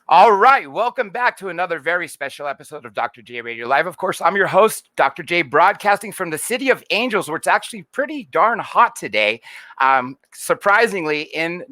All right, welcome back to another very special episode of Dr. J Radio Live. Of course, I'm your host, Dr. J, broadcasting from the City of Angels, where it's actually pretty darn hot today. Surprisingly, in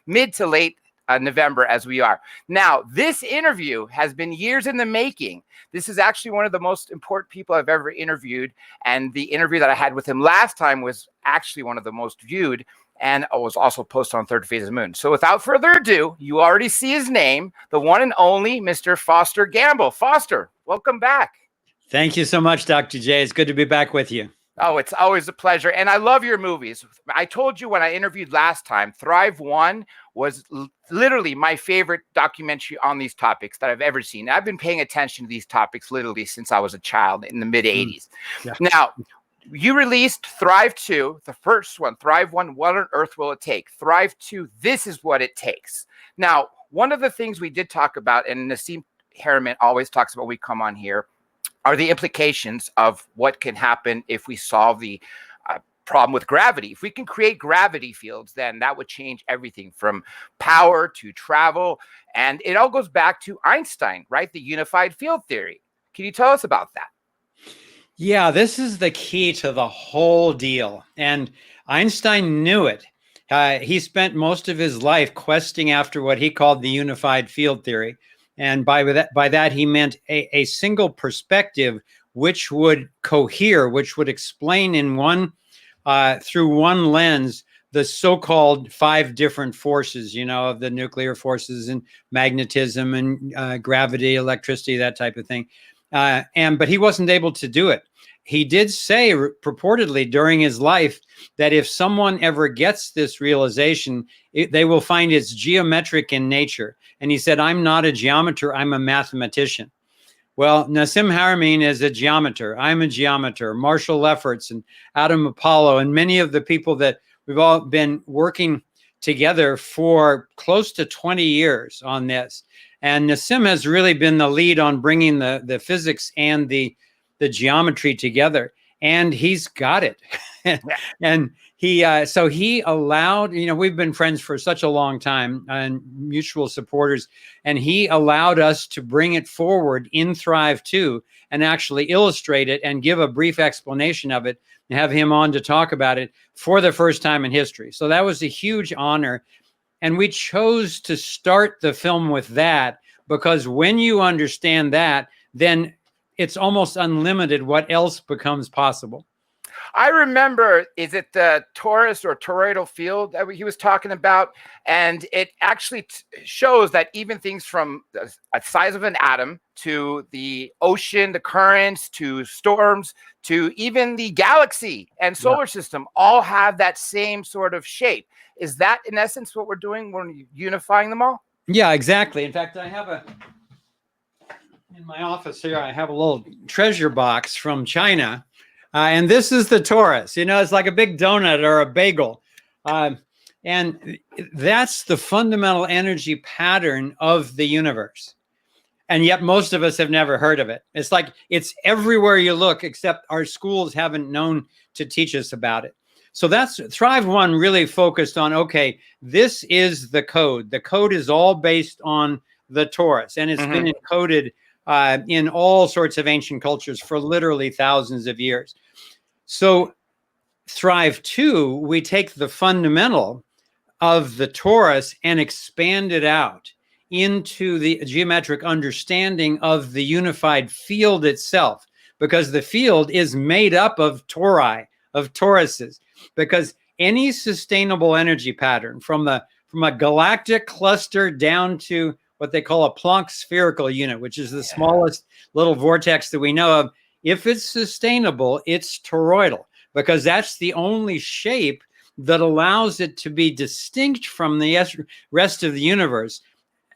mid to late November, as we are. Now, this interview has been years in the making. This is actually one of the most important people I've ever interviewed, and the interview that I had with him last time was actually one of the most viewed, and was also posted on Third Phase of the Moon. So without further ado, you already see his name, the one and only Mr. Foster Gamble. Foster, welcome back. Thank you so much, Dr. J. It's good to be back with you. Oh, it's always a pleasure. And I love your movies. I told you when I interviewed last time, Thrive 1 was literally my favorite documentary on these topics that I've ever seen. I've been paying attention to these topics literally since I was a child in the mid 80s. Yeah. Now, you released Thrive 2, the first one, Thrive 1, What on Earth Will It Take? Thrive 2, This Is What It Takes. Now, one of the things we did talk about, and Nassim Harriman always talks about when we come on here, are the implications of what can happen if we solve the problem with gravity. If we can create gravity fields, then that would change everything from power to travel. And it all goes back to Einstein, right? The unified field theory. Can you tell us about that? Yeah, this is the key to the whole deal. And Einstein knew it. He spent most of his life questing after what he called the unified field theory. And by that he meant a single perspective which would cohere, which would explain in through one lens, the so-called 5 different forces, of the nuclear forces and magnetism and gravity, electricity, that type of thing. But he wasn't able to do it. He did say purportedly during his life that if someone ever gets this realization, they will find it's geometric in nature. And he said, I'm not a geometer, I'm a mathematician. Well, Nassim Harriman is a geometer. I'm a geometer. Marshall Lefferts and Adam Apollo and many of the people that we've all been working together for close to 20 years on this. And Nassim has really been the lead on bringing the physics and the geometry together. And he's got it. And he allowed, we've been friends for such a long time and mutual supporters. And he allowed us to bring it forward in Thrive 2 and actually illustrate it and give a brief explanation of it and have him on to talk about it for the first time in history. So that was a huge honor. And we chose to start the film with that because when you understand that, then it's almost unlimited what else becomes possible. I remember, is it the torus or toroidal field that he was talking about? And it actually shows that even things from the size of an atom to the ocean, the currents, to storms, to even the galaxy and solar system all have that same sort of shape. Is that in essence what we're doing when we're unifying them all? Yeah, exactly. In fact, I have in my office here, I have a little treasure box from China. And this is the torus. It's like a big donut or a bagel. And that's the fundamental energy pattern of the universe. And yet most of us have never heard of it. It's like it's everywhere you look, except our schools haven't known to teach us about it. So that's Thrive 1 really focused on, okay, this is the code. The code is all based on the torus. And it's been encoded in all sorts of ancient cultures for literally thousands of years. So Thrive 2, we take the fundamental of the torus and expand it out into the geometric understanding of the unified field itself, because the field is made up of tori, of toruses, because any sustainable energy pattern from a galactic cluster down to what they call a Planck spherical unit, which is the smallest little vortex that we know of. If it's sustainable, it's toroidal, because that's the only shape that allows it to be distinct from the rest of the universe,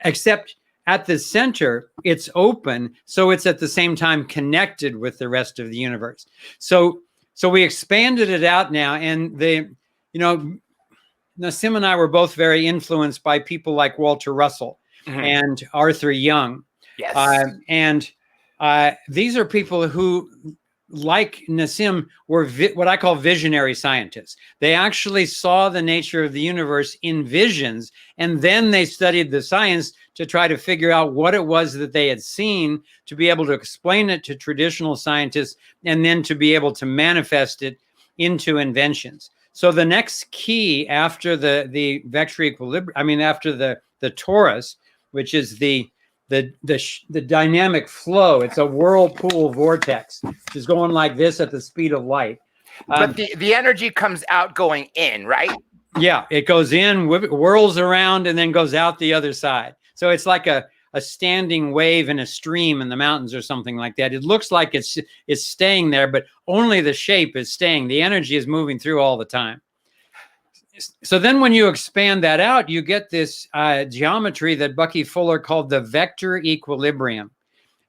except at the center, it's open, so it's at the same time connected with the rest of the universe. So we expanded it out now, and Nassim and I were both very influenced by people like Walter Russell and Arthur Young. Yes. And these are people who like Nassim, were what I call visionary scientists. They actually saw the nature of the universe in visions, and then they studied the science to try to figure out what it was that they had seen, to be able to explain it to traditional scientists, and then to be able to manifest it into inventions. So the next key after the vector equilibrium, I mean, after the torus, which is the dynamic flow. It's a whirlpool vortex, which is going like this at the speed of light. But the energy comes out going in, right? Yeah, it goes in, whirls around, and then goes out the other side. So it's like a standing wave in a stream in the mountains or something like that. It looks like it's staying there, but only the shape is staying. The energy is moving through all the time. So then when you expand that out, you get this geometry that Bucky Fuller called the vector equilibrium.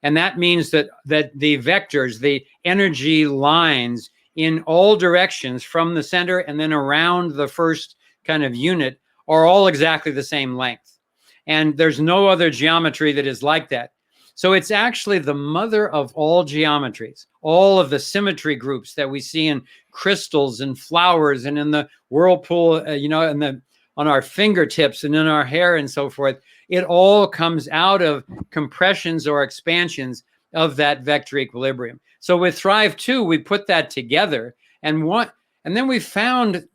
And that means that the vectors, the energy lines in all directions from the center and then around the first kind of unit are all exactly the same length. And there's no other geometry that is like that. So it's actually the mother of all geometries, all of the symmetry groups that we see in crystals and flowers and in the whirlpool, and on our fingertips and in our hair and so forth. It all comes out of compressions or expansions of that vector equilibrium. So with Thrive 2, we put that together, and then we found,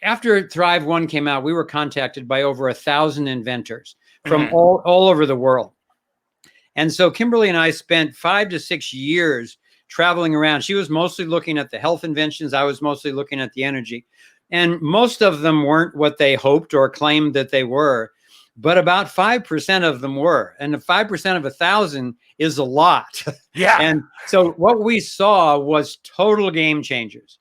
after Thrive 1 came out, we were contacted by over 1,000 inventors from all over the world. And so Kimberly and I spent 5 to 6 years traveling around. She was mostly looking at the health inventions. I was mostly looking at the energy. And most of them weren't what they hoped or claimed that they were, but about 5% of them were. And the 5% of 1,000 is a lot. Yeah. And so what we saw was total game changers.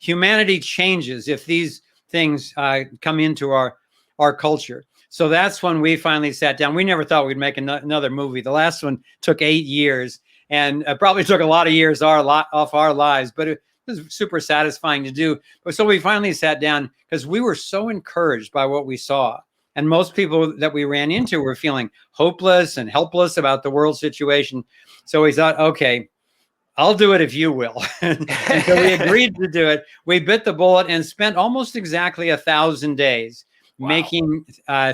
Humanity changes if these things come into our culture. So that's when we finally sat down. We never thought we'd make another movie. The last one took 8 years, and probably took a lot of years off our lives, but it was super satisfying to do. So we finally sat down because we were so encouraged by what we saw. And most people that we ran into were feeling hopeless and helpless about the world situation. So we thought, okay, I'll do it if you will. And so we agreed to do it. We bit the bullet and spent almost exactly 1,000 days making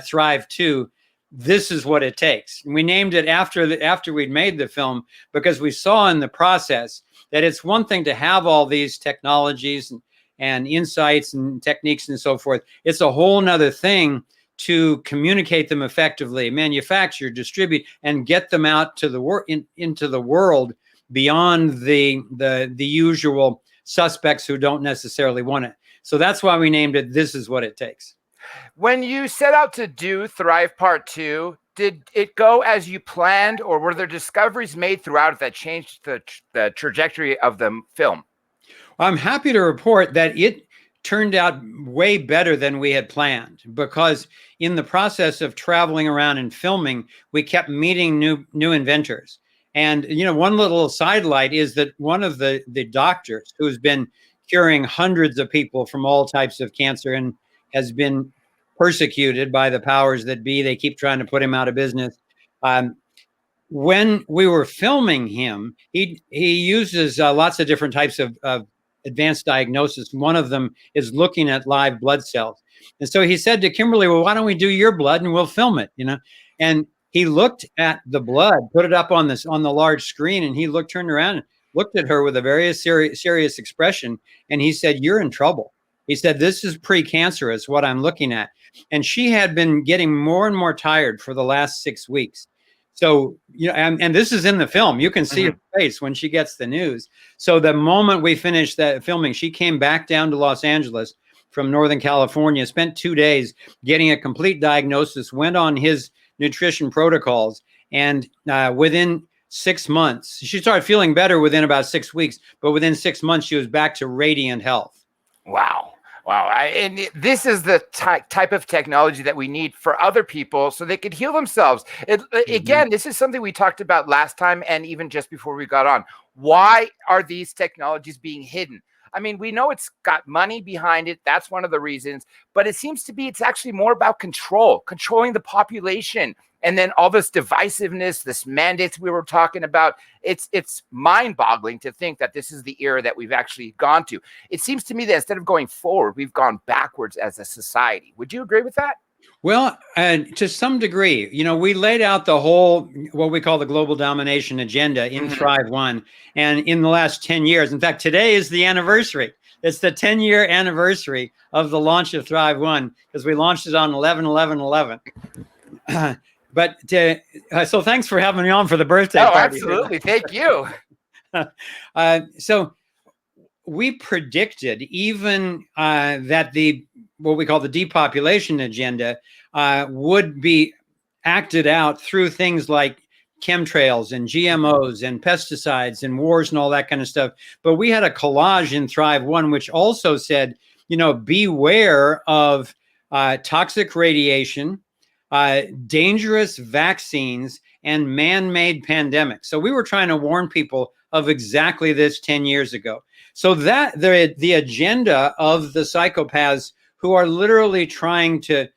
Thrive 2. This is what it takes. And we named it after we'd made the film, because we saw in the process that it's one thing to have all these technologies and insights and techniques and so forth. It's a whole nother thing to communicate them effectively, manufacture, distribute, and get them out to into the world beyond the usual suspects who don't necessarily want it. So that's why we named it This Is What It Takes. When you set out to do Thrive Part 2, did it go as you planned, or were there discoveries made throughout it that changed the trajectory of the film? I'm happy to report that it turned out way better than we had planned, because in the process of traveling around and filming, we kept meeting new inventors. And, one little sidelight is that one of the doctors who's been curing hundreds of people from all types of cancer and has been persecuted by the powers that be. They keep trying to put him out of business. When we were filming him, he uses lots of different types of advanced diagnosis. One of them is looking at live blood cells. And so he said to Kimberly, well, why don't we do your blood and we'll film it, And he looked at the blood, put it up on the large screen, and he turned around and looked at her with a very serious expression. And he said, you're in trouble. He said, this is precancerous, what I'm looking at. And she had been getting more and more tired for the last 6 weeks. So, and this is in the film. You can see her face when she gets the news. So the moment we finished that filming, she came back down to Los Angeles from Northern California, spent 2 days getting a complete diagnosis, went on his nutrition protocols. And within 6 months, she started feeling better within about 6 weeks. But within 6 months, she was back to radiant health. Wow. And this is the type of technology that we need for other people so they could heal themselves. Again, this is something we talked about last time and even just before we got on. Why are these technologies being hidden? I mean, we know it's got money behind it. That's one of the reasons. But it seems to be it's actually more about controlling the population And then all this divisiveness, this mandates we were talking about, it's mind-boggling to think that this is the era that we've actually gone to. It seems to me that instead of going forward, we've gone backwards as a society. Would you agree with that? Well, to some degree, we laid out the whole, what we call the global domination agenda in Thrive One. And in the last 10 years, in fact, today is the anniversary. It's the 10-year anniversary of the launch of Thrive One, because we launched it on 11/11/11. But so thanks for having me on for the birthday party. Absolutely. Thank you. So we predicted even that what we call the depopulation agenda would be acted out through things like chemtrails and GMOs and pesticides and wars and all that kind of stuff. But we had a collage in Thrive One, which also said, beware of toxic radiation, dangerous vaccines, and man-made pandemics. So we were trying to warn people of exactly this 10 years ago. So that the agenda of the psychopaths who are literally trying to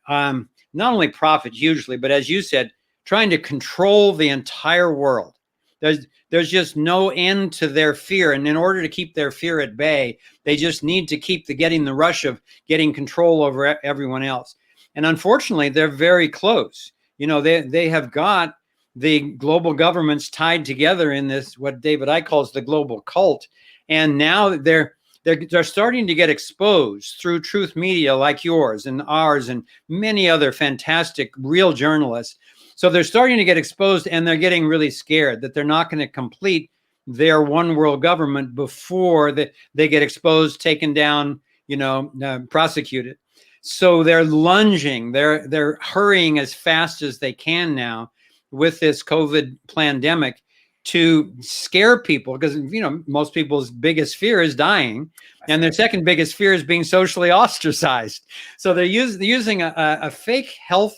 not only profit hugely, but as you said, trying to control the entire world. There's just no end to their fear. And in order to keep their fear at bay, they just need to keep getting the rush of getting control over everyone else. And unfortunately, they're very close. They have got the global governments tied together in this, what David Icke calls the global cult. And now they're starting to get exposed through truth media like yours and ours and many other fantastic real journalists. So they're starting to get exposed, and they're getting really scared that they're not going to complete their one world government before they get exposed, taken down, prosecuted. So they're lunging, they're hurrying as fast as they can now with this COVID pandemic to scare people, because most people's biggest fear is dying, and their second biggest fear is being socially ostracized. So they're using a fake health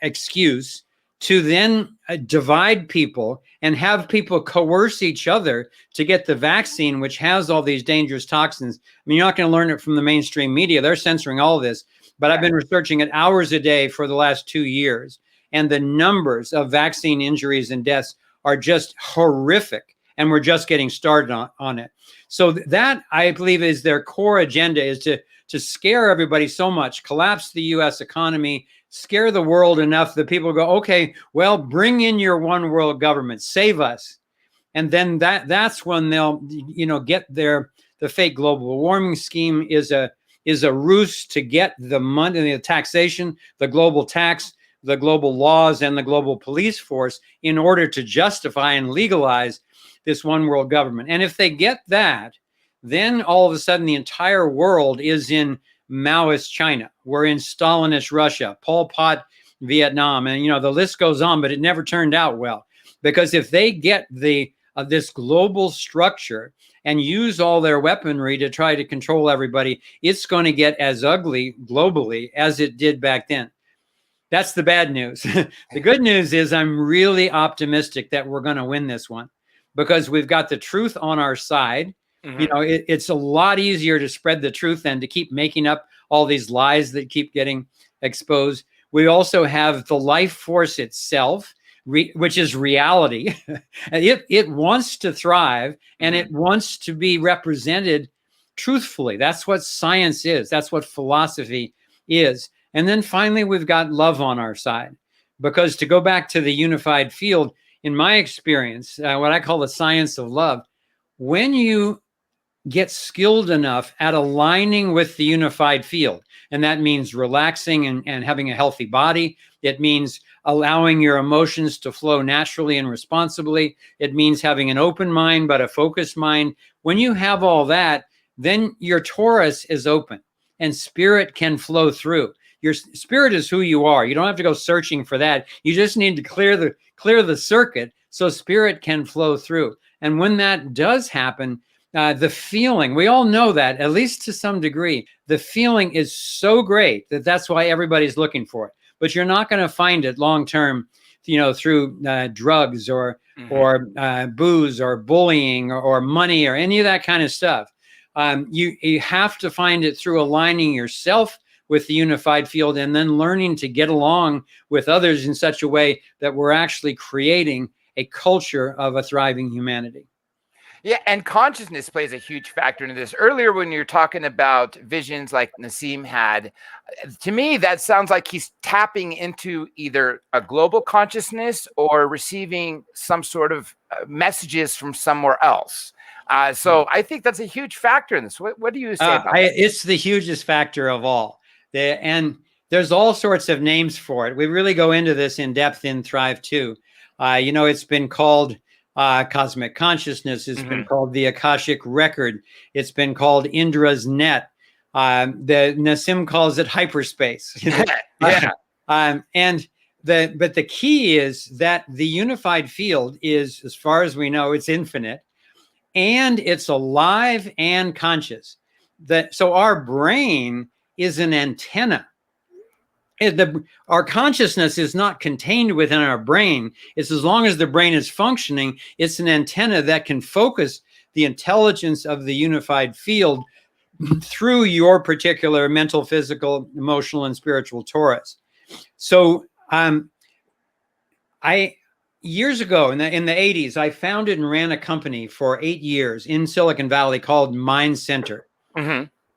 excuse to then divide people and have people coerce each other to get the vaccine, which has all these dangerous toxins. I mean, you're not going to learn it from the mainstream media. They're censoring all of this, but I've been researching it hours a day for the last 2 years, and the numbers of vaccine injuries and deaths are just horrific, and we're just getting started on it. So that, I believe, is their core agenda, is to scare everybody so much, collapse the U.S. economy, scare the world enough that people go, okay, well, bring in your one world government, save us. And then that's when they'll, get the fake global warming scheme is a ruse to get the money, the taxation, the global tax, the global laws, and the global police force in order to justify and legalize this one world government. And if they get that, then all of a sudden the entire world is in Maoist China. We're in Stalinist Russia, Pol Pot Vietnam, and the list goes on, but it never turned out well. Because if they get this global structure and use all their weaponry to try to control everybody, it's going to get as ugly globally as it did back then. That's the bad news. The good news is I'm really optimistic that we're going to win this one, because we've got the truth on our side. It's a lot easier to spread the truth than to keep making up all these lies that keep getting exposed. We also have the life force itself, which is reality. It wants to thrive, and it wants to be represented truthfully. That's what science is. That's what philosophy is. And then finally, we've got love on our side, because to go back to the unified field, in my experience, what I call the science of love, when you get skilled enough at aligning with the unified field, and that means relaxing and having a healthy body. It means allowing your emotions to flow naturally and responsibly. It means having an open mind, but a focused mind. When you have all that, then your torus is open and spirit can flow through. Your spirit is who you are. You don't have to go searching for that. You just need to clear the circuit so spirit can flow through. And when that does happen, the feeling, we all know that, at least to some degree, the feeling is so great that's why everybody's looking for it. But you're not going to find it long term, through drugs or booze or bullying or money or any of that kind of stuff. You have to find it through aligning yourself with the unified field, and then learning to get along with others in such a way that we're actually creating a culture of a thriving humanity. Yeah, and consciousness plays a huge factor into this. Earlier, when you're talking about visions like Nassim had, to me, that sounds like he's tapping into either a global consciousness or receiving some sort of messages from somewhere else. So I think that's a huge factor in this. What do you say about that? It's the hugest factor of all. And there's all sorts of names for it. We really go into this in depth in Thrive 2. It's been called cosmic consciousness. It's been called the Akashic record. It's been called Indra's net. The Nassim calls it hyperspace. Yeah. But the key is that the unified field is, as far as we know, it's infinite, and it's alive and conscious. So our brain is an antenna. Our consciousness is not contained within our brain. It's as long as the brain is functioning, it's an antenna that can focus the intelligence of the unified field through your particular mental, physical, emotional, and spiritual torus. So years ago in the 80s, I founded and ran a company for 8 years in Silicon Valley called Mind Center.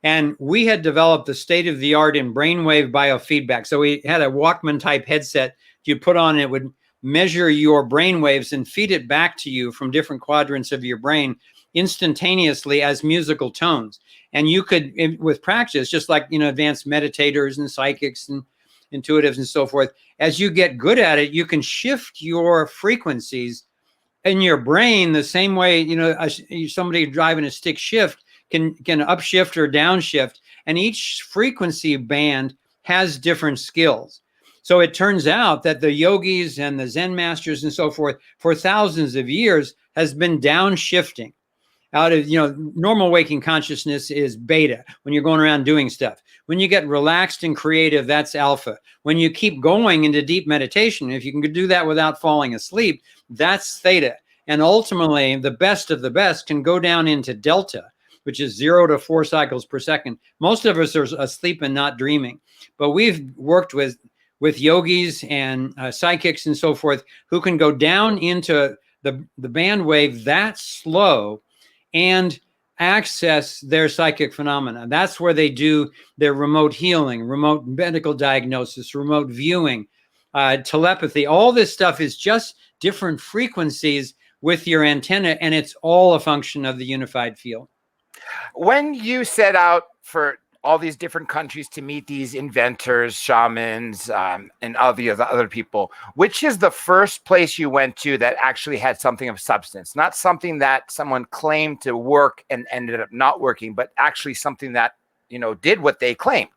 And we had developed the state of the art in brainwave biofeedback. So we had a Walkman type headset you put on, and it would measure your brain waves and feed it back to you from different quadrants of your brain instantaneously as musical tones. And you could, with practice, just like, advanced meditators and psychics and intuitives and so forth, as you get good at it, you can shift your frequencies in your brain the same way, somebody driving a stick shift can upshift or downshift, and each frequency band has different skills. So it turns out that the yogis and the Zen masters and so forth for thousands of years has been downshifting out of, normal waking consciousness is beta when you're going around doing stuff. When you get relaxed and creative, that's alpha. When you keep going into deep meditation, if you can do that without falling asleep, that's theta. And ultimately, the best of the best can go down into delta, which is 0 to 4 cycles per second. Most of us are asleep and not dreaming, but we've worked with yogis and psychics and so forth who can go down into the band wave that slow and access their psychic phenomena. That's where they do their remote healing, remote medical diagnosis, remote viewing, telepathy. All this stuff is just different frequencies with your antenna, and it's all a function of the unified field. When you set out for all these different countries to meet these inventors, shamans, and all the other people, which is the first place you went to that actually had something of substance? Not something that someone claimed to work and ended up not working, but actually something that, did what they claimed.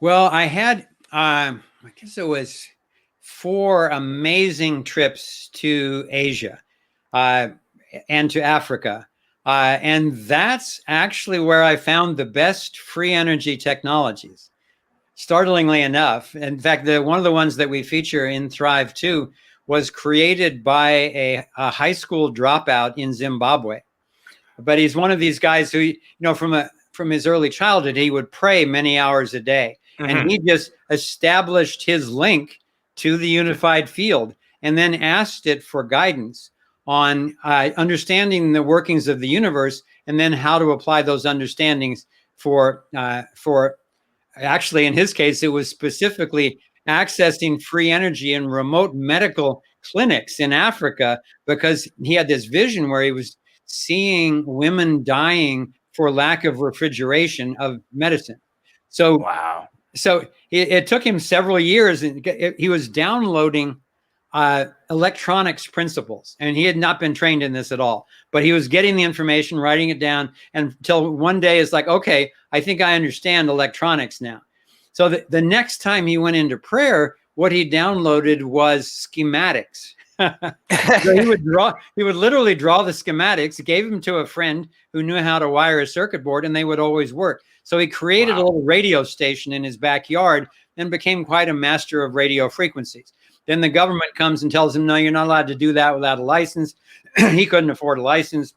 Well, I had, I guess it was 4 amazing trips to Asia and to Africa. And that's actually where I found the best free energy technologies, startlingly enough. In fact, one of the ones that we feature in Thrive 2 was created by a high school dropout in Zimbabwe. But he's one of these guys who, from his early childhood, he would pray many hours a day. And he just established his link to the unified field and then asked it for guidance on understanding the workings of the universe, and then how to apply those understandings for actually, in his case, it was specifically accessing free energy in remote medical clinics in Africa, because he had this vision where he was seeing women dying for lack of refrigeration of medicine. So, wow. So it took him several years, and he was downloading electronics principles, and he had not been trained in this at all, but he was getting the information, writing it down, until one day it's like, okay, I think I understand electronics now. So the next time he went into prayer, what he downloaded was schematics. So he would literally draw the schematics, gave them to a friend who knew how to wire a circuit board, and they would always work. So he created a little radio station in his backyard and became quite a master of radio frequencies. Then the government comes and tells him, no, you're not allowed to do that without a license. He couldn't afford a license.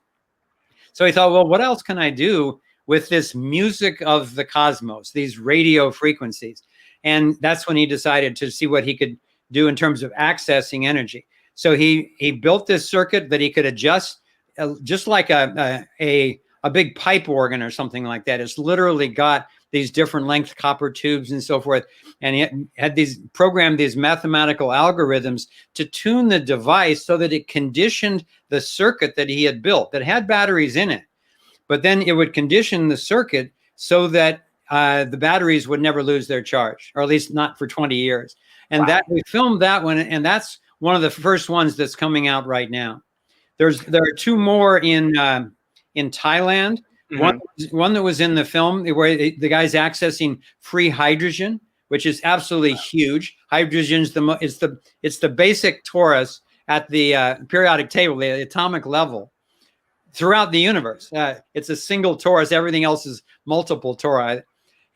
So he thought, well, what else can I do with this music of the cosmos, these radio frequencies. And that's when he decided to see what he could do in terms of accessing energy. So he built this circuit that he could adjust, just like a big pipe organ or something like that. It's literally got these different length copper tubes and so forth. And he had programmed these mathematical algorithms to tune the device so that it conditioned the circuit that he had built that had batteries in it. But then it would condition the circuit so that the batteries would never lose their charge, or at least not for 20 years. And that we filmed that one, and that's one of the first ones that's coming out right now. There are two more in Thailand. One that was in the film where the guy's accessing free hydrogen, which is absolutely huge. Hydrogen's it's the basic torus at the periodic table, the atomic level. Throughout the universe, it's a single torus. Everything else is multiple tori,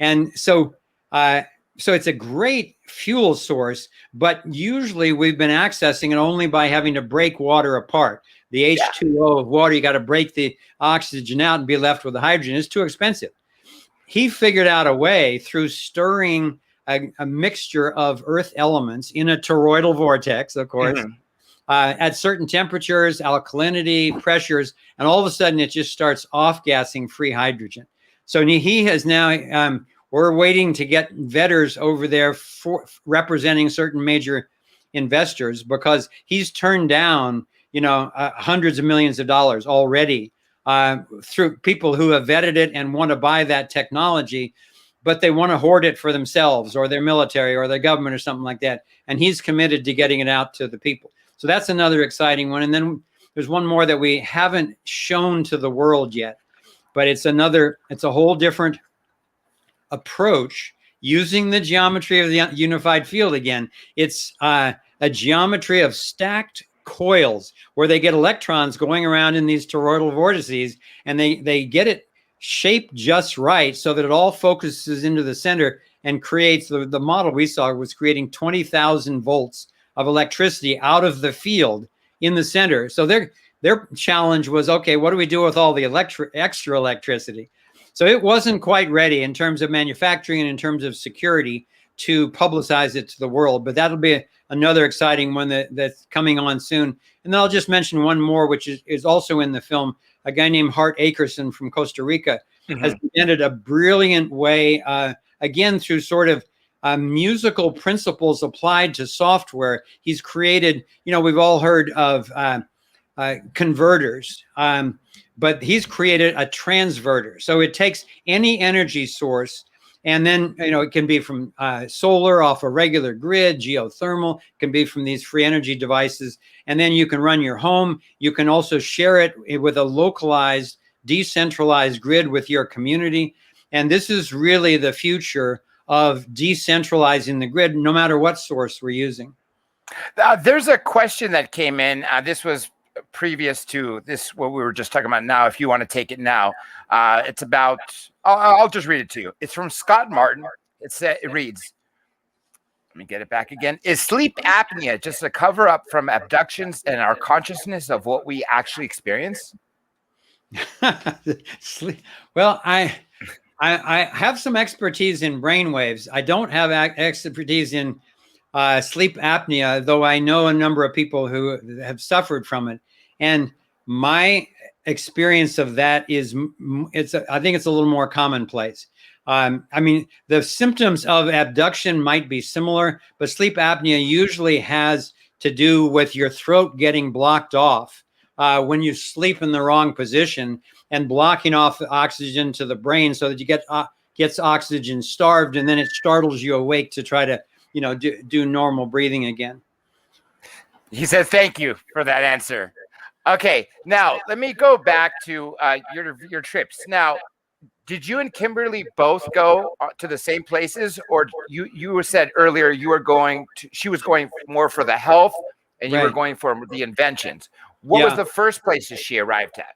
and so it's a great fuel source. But usually, we've been accessing it only by having to break water apart. The H2O of water, you got to break the oxygen out and be left with the hydrogen. It's too expensive. He figured out a way through stirring a mixture of Earth elements in a toroidal vortex, of course. At certain temperatures, alkalinity, pressures, and all of a sudden it just starts off-gassing free hydrogen. So he has now, we're waiting to get vetters over there representing certain major investors, because he's turned down, hundreds of millions of dollars already through people who have vetted it and want to buy that technology, but they want to hoard it for themselves or their military or their government or something like that. And he's committed to getting it out to the people. So that's another exciting one. And then there's one more that we haven't shown to the world yet, but it's a whole different approach using the geometry of the unified field again. It's a geometry of stacked coils where they get electrons going around in these toroidal vortices, and they get it shaped just right so that it all focuses into the center and creates the model we saw was creating 20,000 volts of electricity out of the field in the center. So their challenge was, okay, what do we do with all the extra electricity? So it wasn't quite ready in terms of manufacturing and in terms of security to publicize it to the world. But that'll be another exciting one that's coming on soon. And then I'll just mention one more, which is also in the film. A guy named Hart Akerson from Costa Rica has presented a brilliant way, again, through sort of musical principles applied to software. He's created, we've all heard of converters, but he's created a transverter. So it takes any energy source, and then, it can be from solar off a regular grid, geothermal, it can be from these free energy devices. And then you can run your home. You can also share it with a localized, decentralized grid with your community. And this is really the future of decentralizing the grid, no matter what source we're using. There's a question that came in. This was previous to this, what we were just talking about now. If you want to take it now, it's about, I'll just read it to you. It's from Scott Martin. It reads, let me get it back again. Is sleep apnea just a cover up from abductions and our consciousness of what we actually experience? Well, I have some expertise in brainwaves. I don't have expertise in sleep apnea, though I know a number of people who have suffered from it. And my experience of that is, I think it's a little more commonplace. I mean, the symptoms of abduction might be similar, but sleep apnea usually has to do with your throat getting blocked off when you sleep in the wrong position and blocking off the oxygen to the brain so that you gets oxygen starved, and then it startles you awake to try to do normal breathing again. He says, thank you for that answer. Okay, now let me go back to your trips. Now, did you and Kimberly both go to the same places, or you said earlier she was going more for the health and you were going for the inventions. What was the first places she arrived at?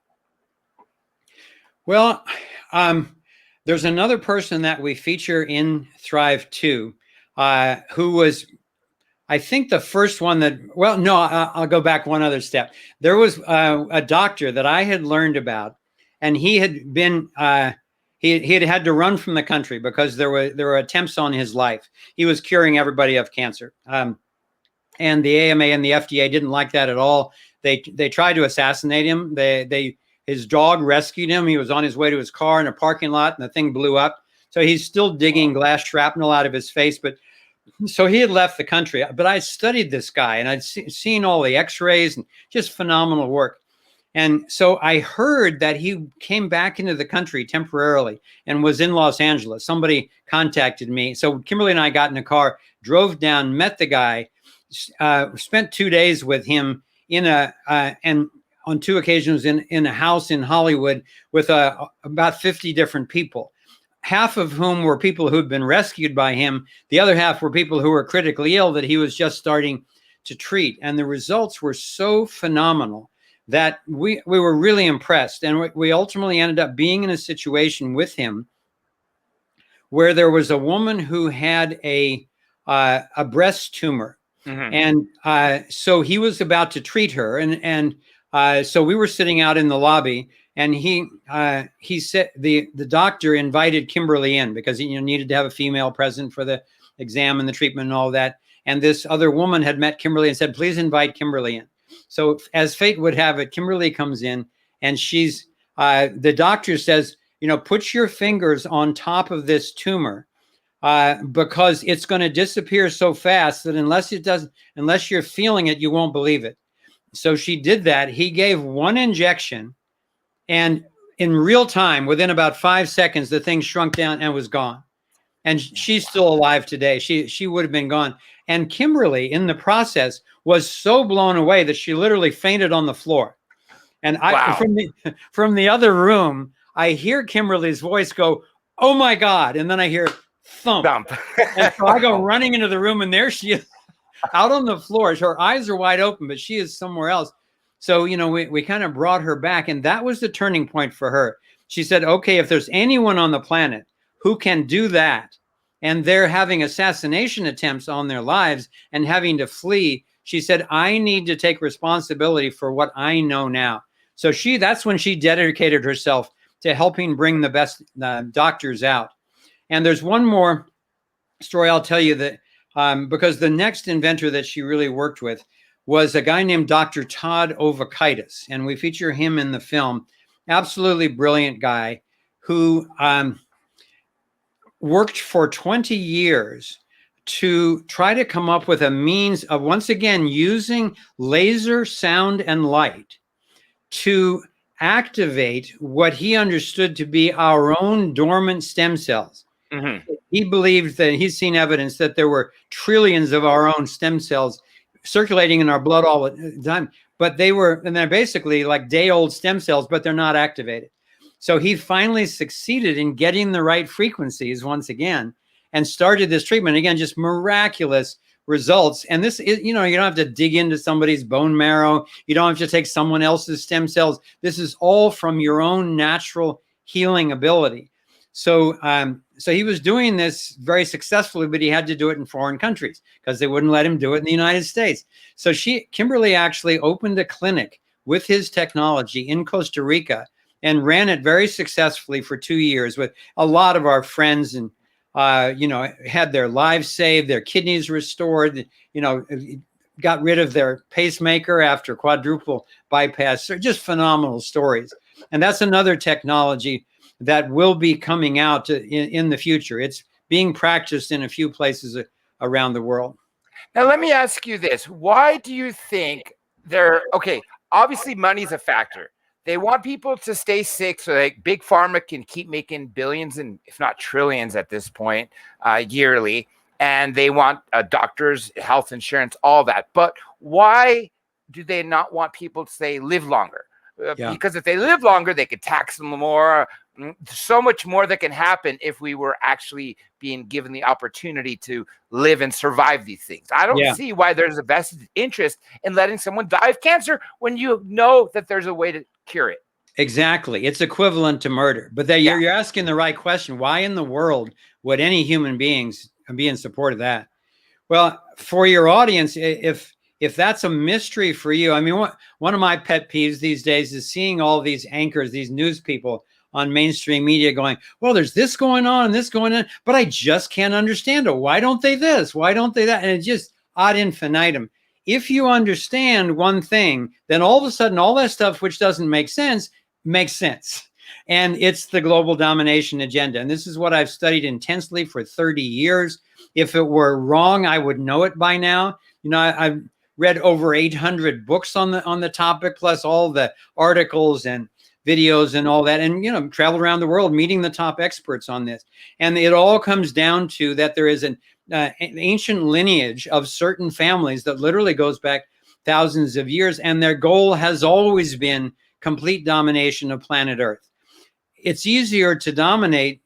Well, there's another person that we feature in Thrive 2 who was, I think, the first one that, well, no, I'll go back one other step. There was a doctor that I had learned about, and he had been he had had to run from the country because there were attempts on his life. He was curing everybody of cancer. And the AMA and the FDA didn't like that at all. They tried to assassinate him. His dog rescued him. He was on his way to his car in a parking lot, and the thing blew up. So he's still digging glass shrapnel out of his face. But so he had left the country. But I studied this guy, and I'd seen all the X-rays and just phenomenal work. And so I heard that he came back into the country temporarily and was in Los Angeles. Somebody contacted me. So Kimberly and I got in a car, drove down, met the guy, spent 2 days with him and on 2 occasions in a house in Hollywood with about 50 different people, half of whom were people who had been rescued by him. The other half were people who were critically ill that he was just starting to treat. And the results were so phenomenal that we were really impressed. And we ultimately ended up being in a situation with him where there was a woman who had a breast tumor. Mm-hmm. And so he was about to treat her. And so we were sitting out in the lobby, and he said the doctor invited Kimberly in because he needed to have a female present for the exam and the treatment and all that. And this other woman had met Kimberly and said, please invite Kimberly in. So as fate would have it, Kimberly comes in, and the doctor says, put your fingers on top of this tumor because it's going to disappear so fast that unless you're feeling it, you won't believe it. So she did that. He gave 1 injection, and in real time, within about 5 seconds, the thing shrunk down and was gone. And she's still alive today. She would have been gone. And Kimberly, in the process, was so blown away that she literally fainted on the floor. And wow. From the other room, I hear Kimberly's voice go, "Oh my God!" And then I hear thump. And so I go running into the room, and there she is, out on the floor. Her eyes are wide open, but she is somewhere else. So we kind of brought her back, and that was the turning point for her. She said, "Okay, if there's anyone on the planet who can do that, and they're having assassination attempts on their lives and having to flee," she said, "I need to take responsibility for what I know now." So that's when she dedicated herself to helping bring the best doctors out. And there's one more story I'll tell you that because the next inventor that she really worked with was a guy named Dr. Todd Ovakaitis, and we feature him in the film. Absolutely brilliant guy who worked for 20 years to try to come up with a means of, once again, using laser, sound, and light to activate what he understood to be our own dormant stem cells. Mm-hmm. He believed that he's seen evidence that there were trillions of our own stem cells circulating in our blood all the time, but they're basically like day-old stem cells, but they're not activated. So he finally succeeded in getting the right frequencies once again and started this treatment. Again, just miraculous results. And this is, you don't have to dig into somebody's bone marrow. You don't have to take someone else's stem cells. This is all from your own natural healing ability. So he was doing this very successfully, but he had to do it in foreign countries because they wouldn't let him do it in the United States. So Kimberly actually opened a clinic with his technology in Costa Rica and ran it very successfully for 2 years with a lot of our friends, and had their lives saved, their kidneys restored, got rid of their pacemaker after quadruple bypass. They're just phenomenal stories. And that's another technology that will be coming out in the future. It's being practiced in a few places around the world. Now, let me ask you this. Why do you think obviously money's a factor. They want people to stay sick so that big pharma can keep making billions and if not trillions at this point yearly. And they want doctors, health insurance, all that. But why do they not want people to live longer? Because if they live longer, they could tax them more. So much more that can happen if we were actually being given the opportunity to live and survive these things. I don't see why there's a vested interest in letting someone die of cancer when you know that there's a way to cure it. Exactly. It's equivalent to murder. But you're asking the right question. Why in the world would any human beings be in support of that? Well, for your audience, if that's a mystery for you, I mean, one of my pet peeves these days is seeing all these anchors, these news people, on mainstream media going, well, there's this going on and this going on, but I just can't understand it. Why don't they this? Why don't they that? And it's just ad infinitum. If you understand one thing, then all of a sudden, all that stuff which doesn't make sense makes sense. And it's the global domination agenda. And this is what I've studied intensely for 30 years. If it were wrong, I would know it by now. You know, I've read over 800 books on the topic, plus all the articles and videos and all that, and, you know, traveled around the world meeting the top experts on this. And it all comes down to that there is an ancient lineage of certain families that literally goes back thousands of years, and their goal has always been complete domination of planet Earth. It's easier to dominate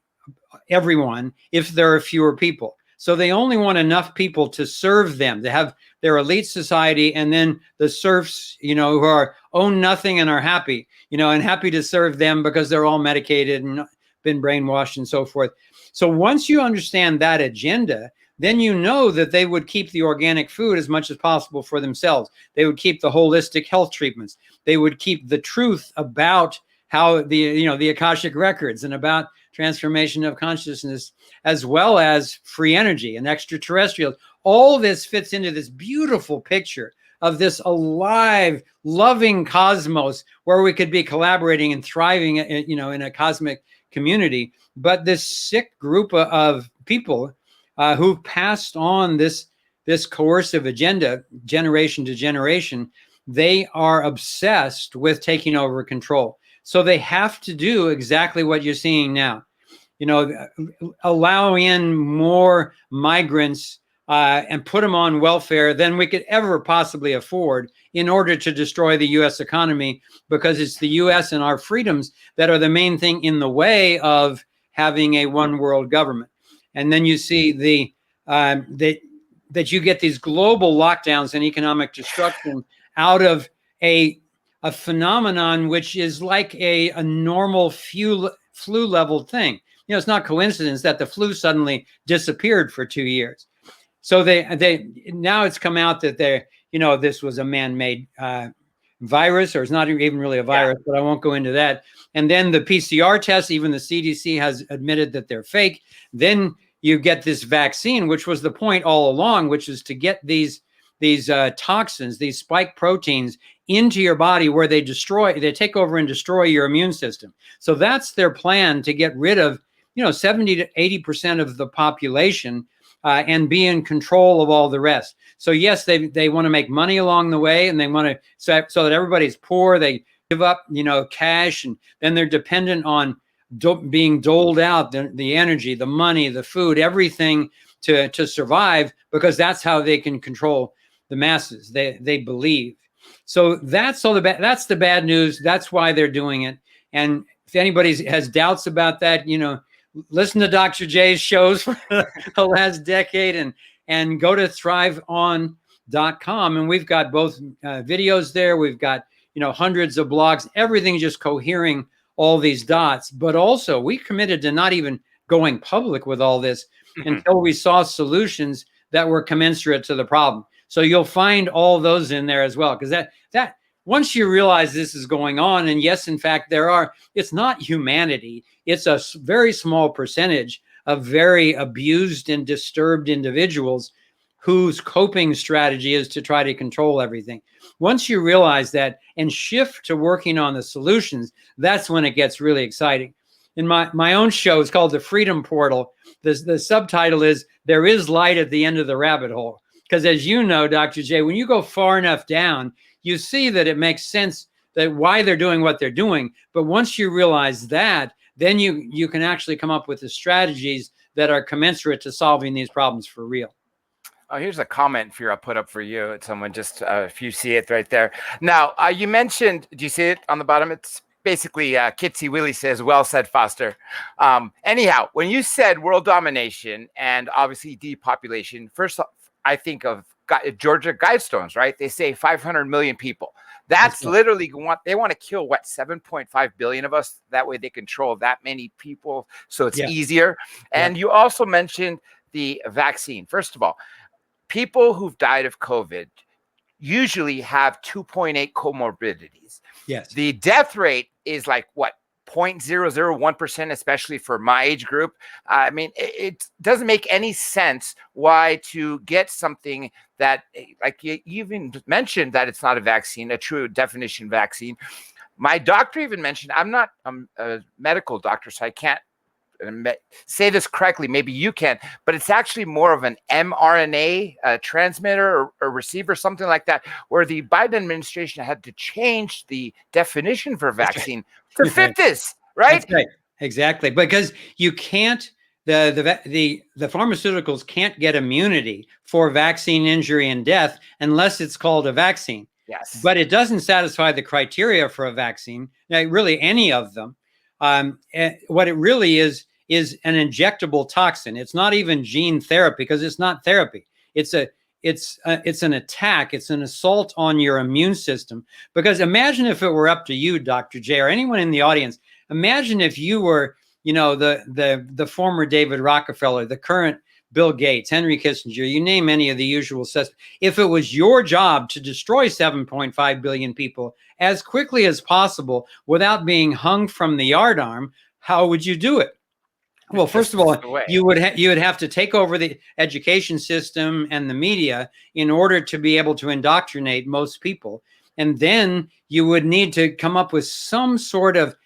everyone if there are fewer people. So they only want enough people to serve them, to have their elite society, and then the serfs, you know, who are own nothing and are happy, you know, and happy to serve them because they're all medicated and been brainwashed and so forth. So once you understand that agenda, then you know that they would keep the organic food as much as possible for themselves. They would keep the holistic health treatments. They would keep the truth about how the Akashic records and about transformation of consciousness, as well as free energy and extraterrestrials. All this fits into this beautiful picture of this alive, loving cosmos where we could be collaborating and thriving, you know, in a cosmic community. But this sick group of people who've passed on this coercive agenda, generation to generation, they are obsessed with taking over control. So they have to do exactly what you're seeing now. You know, allow in more migrants and put them on welfare than we could ever possibly afford in order to destroy the U.S. economy, because it's the U.S. and our freedoms that are the main thing in the way of having a one world government. And then you see that you get these global lockdowns and economic destruction out of a phenomenon which is like a normal flu level thing. You know, it's not coincidence that the flu suddenly disappeared for 2 years. So they now it's come out that this was a man-made virus, or it's not even really a virus, but I won't go into that. And then the PCR tests, even the CDC has admitted that they're fake. Then you get this vaccine, which was the point all along, which is to get these toxins, these spike proteins into your body where they take over and destroy your immune system. So that's their plan, to get rid of, 70 to 80% of the population and be in control of all the rest. So yes, they want to make money along the way, and they want to, so that everybody's poor. They give up, cash, and then they're dependent on being doled out the energy, the money, the food, everything to survive, because that's how they can control the masses. They believe. So that's that's the bad news. That's why they're doing it. And if anybody has doubts about that, listen to Dr. J's shows for the last decade, and go to thriveon.com. And we've got both videos there. We've got, hundreds of blogs, everything just cohering all these dots. But also we committed to not even going public with all this until we saw solutions that were commensurate to the problem. So you'll find all those in there as well, because that once you realize this is going on, and yes, in fact, it's not humanity. It's a very small percentage of very abused and disturbed individuals whose coping strategy is to try to control everything. Once you realize that and shift to working on the solutions, that's when it gets really exciting. In my own show, it's called The Freedom Portal. The subtitle is "There is Light at the End of the Rabbit Hole." Because as you know, Dr. J, when you go far enough down, you see that it makes sense that why they're doing what they're doing. But once you realize that, then you can actually come up with the strategies that are commensurate to solving these problems for real. Oh, here's a comment for you. I'll put up for you. It's someone just, if you see it right there. Now, you mentioned, do you see it on the bottom? It's basically Kitsy Willie says, well said, Foster. Anyhow, when you said world domination and obviously depopulation, first I think of Georgia Guidestones, right? They say 500 million people. That's literally they want to kill 7.5 billion of us. That way they control that many people, so it's easier. And you also mentioned the vaccine. First of all, people who've died of COVID usually have 2.8 comorbidities. Yes. The death rate is like what, 0.001%, especially for my age group. I mean, it doesn't make any sense why to get something that, like you even mentioned, that it's not a vaccine, a true definition vaccine. My doctor even mentioned, I'm a medical doctor, so I can't say this correctly. Maybe you can, but it's actually more of an mRNA transmitter or receiver, something like that, where the Biden administration had to change the definition for vaccine to fit this, right? That's right. Exactly. Because you can't, the pharmaceuticals can't get immunity for vaccine injury and death unless it's called a vaccine. Yes. But it doesn't satisfy the criteria for a vaccine, really any of them. What it really is an injectable toxin. It's not even gene therapy, because it's not therapy. It's an attack. It's an assault on your immune system. Because imagine if it were up to you, Dr. J, or anyone in the audience. Imagine if you were, the former David Rockefeller, the current Bill Gates, Henry Kissinger, you name any of the usual suspects. If it was your job to destroy 7.5 billion people as quickly as possible without being hung from the yardarm, how would you do it? Well, first of all, you would have to take over the education system and the media in order to be able to indoctrinate most people. And then you would need to come up with some sort of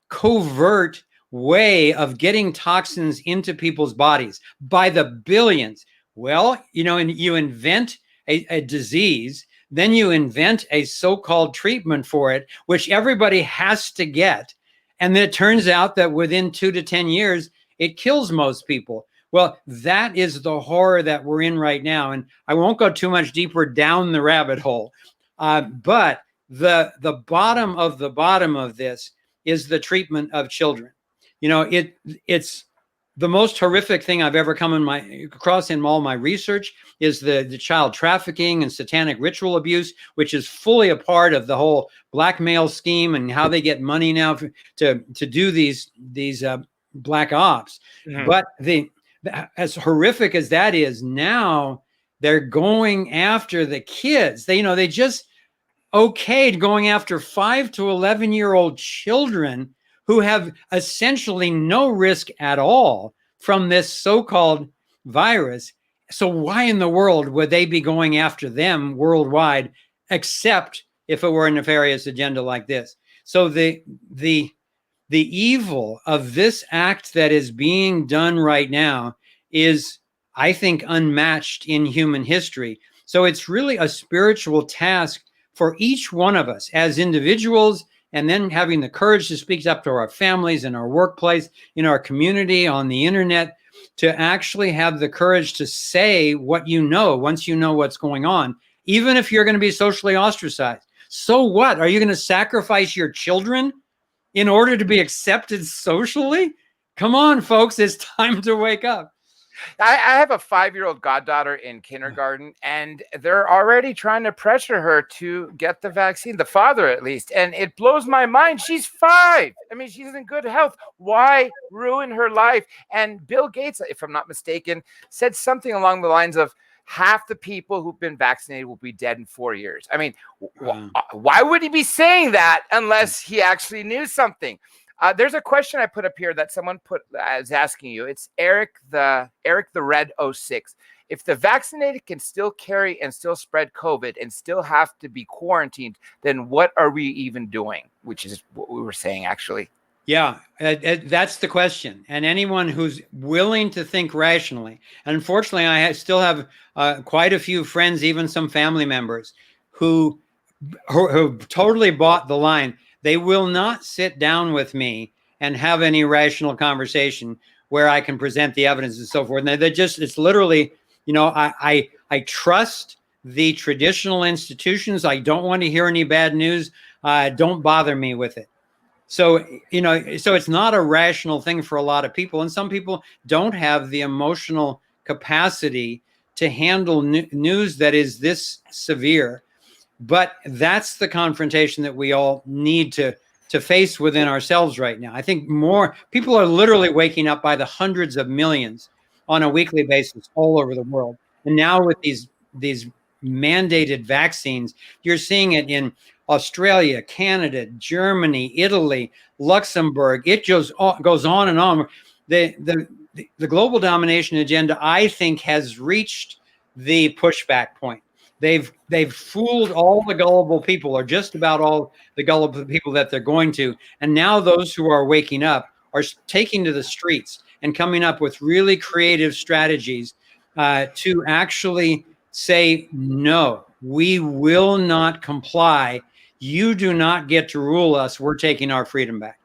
covert way of getting toxins into people's bodies by the billions. Well, and you invent a disease, then you invent a so-called treatment for it, which everybody has to get. And then it turns out that within 2 to 10 years, it kills most people. Well, that is the horror that we're in right now. And I won't go too much deeper down the rabbit hole. But the bottom of the bottom of this is the treatment of children. It's the most horrific thing I've ever come across in all my research is the child trafficking and satanic ritual abuse, which is fully a part of the whole blackmail scheme and how they get money now to do these black ops. Mm-hmm. But as horrific as that is, now they're going after the kids. They just okayed going after 5 to 11-year-old children who have essentially no risk at all from this so-called virus. So why in the world would they be going after them worldwide, except if it were a nefarious agenda like this? So the evil of this act that is being done right now is, I think, unmatched in human history. So it's really a spiritual task for each one of us as individuals, and then having the courage to speak up to our families, in our workplace, in our community, on the internet, to actually have the courage to say what you know once you know what's going on, even if you're going to be socially ostracized. So what? Are you going to sacrifice your children in order to be accepted socially? Come on, folks, it's time to wake up. I have a 5-year-old goddaughter in kindergarten, and they're already trying to pressure her to get the vaccine, the father at least. And it blows my mind. She's 5. I mean, she's in good health. Why ruin her life? And Bill Gates, if I'm not mistaken, said something along the lines of half the people who've been vaccinated will be dead in 4 years. I mean, why would he be saying that unless he actually knew something? There's a question I put up here that someone is asking you. It's Eric the Red 06. If the vaccinated can still carry and still spread COVID and still have to be quarantined, then what are we even doing? Which is what we were saying, actually. Yeah, that's the question. And anyone who's willing to think rationally, and unfortunately, I still have quite a few friends, even some family members, who totally bought the line. They will not sit down with me and have any rational conversation where I can present the evidence and so forth. And it's literally, I trust the traditional institutions. I don't want to hear any bad news. Don't bother me with it. So, so it's not a rational thing for a lot of people. And some people don't have the emotional capacity to handle news that is this severe. But that's the confrontation that we all need to face within ourselves right now. I think more people are literally waking up by the hundreds of millions on a weekly basis all over the world. And now with these mandated vaccines, you're seeing it in Australia, Canada, Germany, Italy, Luxembourg. It goes on and on. The global domination agenda, I think, has reached the pushback point. They've fooled all the gullible people, or just about all the gullible people that they're going to. And now those who are waking up are taking to the streets and coming up with really creative strategies to actually say, no, we will not comply. You do not get to rule us. We're taking our freedom back.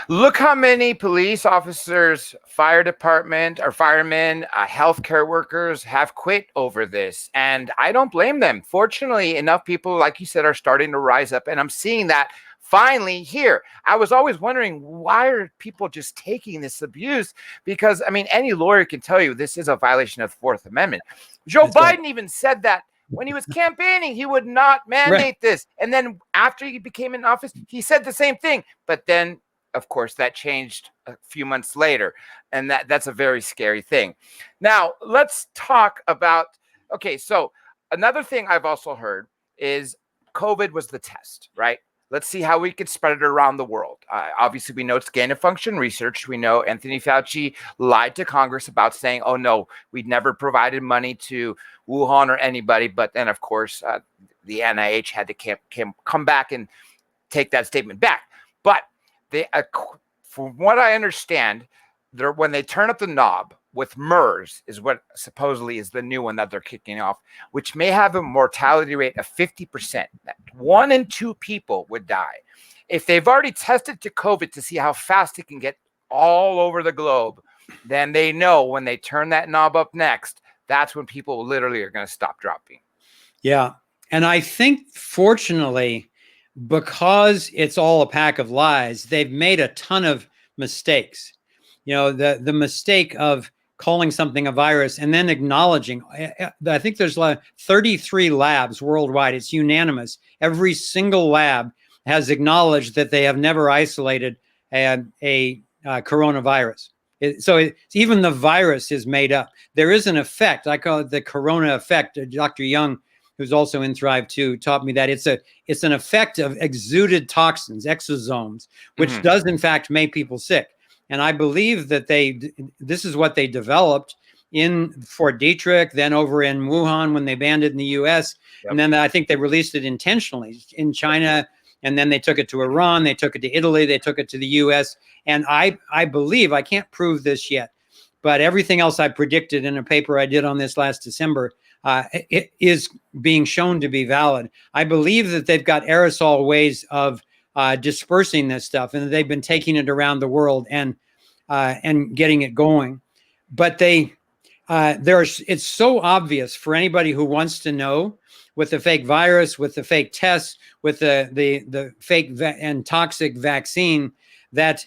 Look how many police officers, fire department or firemen, healthcare workers have quit over this. And I don't blame them. Fortunately, enough people, like you said, are starting to rise up. And I'm seeing that finally here. I was always wondering, why are people just taking this abuse? Because, I mean, any lawyer can tell you this is a violation of the Fourth Amendment. Joe Biden even said that when he was campaigning, he would not mandate this. And then after he became in office, he said the same thing. But then, of course, that changed a few months later. And that's a very scary thing. Now, let's talk about, okay, so another thing I've also heard is COVID was the test, right? Let's see how we could spread it around the world. Obviously, we know it's gain of function research. We know Anthony Fauci lied to Congress about saying, oh, no, we'd never provided money to Wuhan or anybody. But then, of course, the NIH had to come back and take that statement back. But they, from what I understand, when they turn up the knob with MERS is what supposedly is the new one that they're kicking off, which may have a mortality rate of 50%. 1 in 2 people would die. If they've already tested to COVID to see how fast it can get all over the globe, then they know when they turn that knob up next, that's when people literally are going to stop dropping. Yeah. And I think, fortunately, because it's all a pack of lies, they've made a ton of mistakes. You know, the mistake of calling something a virus and then acknowledging, I think there's 33 labs worldwide. It's unanimous. Every single lab has acknowledged that they have never isolated a coronavirus. So even the virus is made up. There is an effect. I call it the corona effect. Dr. Young, who's also in Thrive 2, taught me that it's an effect of exuded toxins, exosomes, which does in fact make people sick. And I believe that this is what they developed in Fort Detrick, then over in Wuhan when they banned it in the US. Yep. And then I think they released it intentionally in China. And then they took it to Iran, they took it to Italy, they took it to the US. And I believe, I can't prove this yet, but everything else I predicted in a paper I did on this last December, it is being shown to be valid. I believe that they've got aerosol ways of dispersing this stuff, and they've been taking it around the world and getting it going. But it's so obvious for anybody who wants to know, with the fake virus, with the fake tests, with the fake and toxic vaccine, that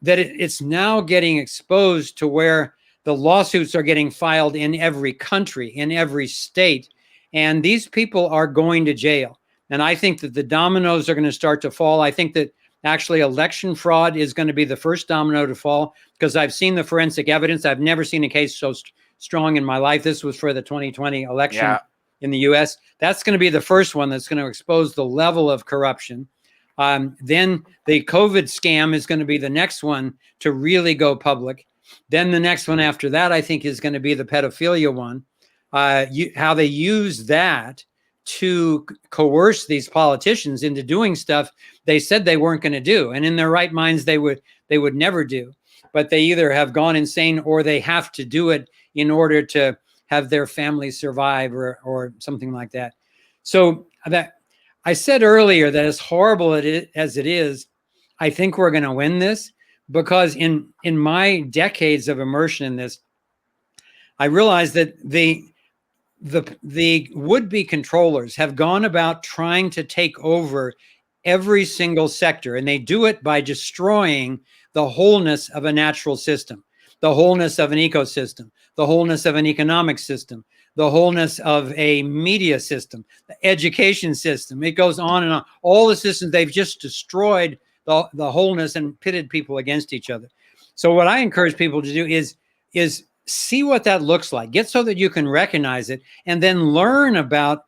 it's now getting exposed to where the lawsuits are getting filed in every country, in every state, and these people are going to jail. And I think that the dominoes are going to start to fall. I think that actually election fraud is going to be the first domino to fall, because I've seen the forensic evidence. I've never seen a case so strong in my life. This was for the 2020 election in the US. That's going to be the first one that's going to expose the level of corruption. Then the COVID scam is going to be the next one to really go public. Then the next one after that, I think, is going to be the pedophilia one. How they use that to coerce these politicians into doing stuff they said they weren't going to do, and in their right minds they would never do. But they either have gone insane or they have to do it in order to have their family survive or something like that. So that I said earlier that as horrible as it is, I think we're going to win this, because in my decades of immersion in this, I realized that the would-be controllers have gone about trying to take over every single sector, and they do it by destroying the wholeness of a natural system, the wholeness of an ecosystem, the wholeness of an economic system, the wholeness of a media system, the education system. It goes on and on. All the systems, they've just destroyed the wholeness and pitted people against each other. So what I encourage people to do is see what that looks like. Get so that you can recognize it, and then learn about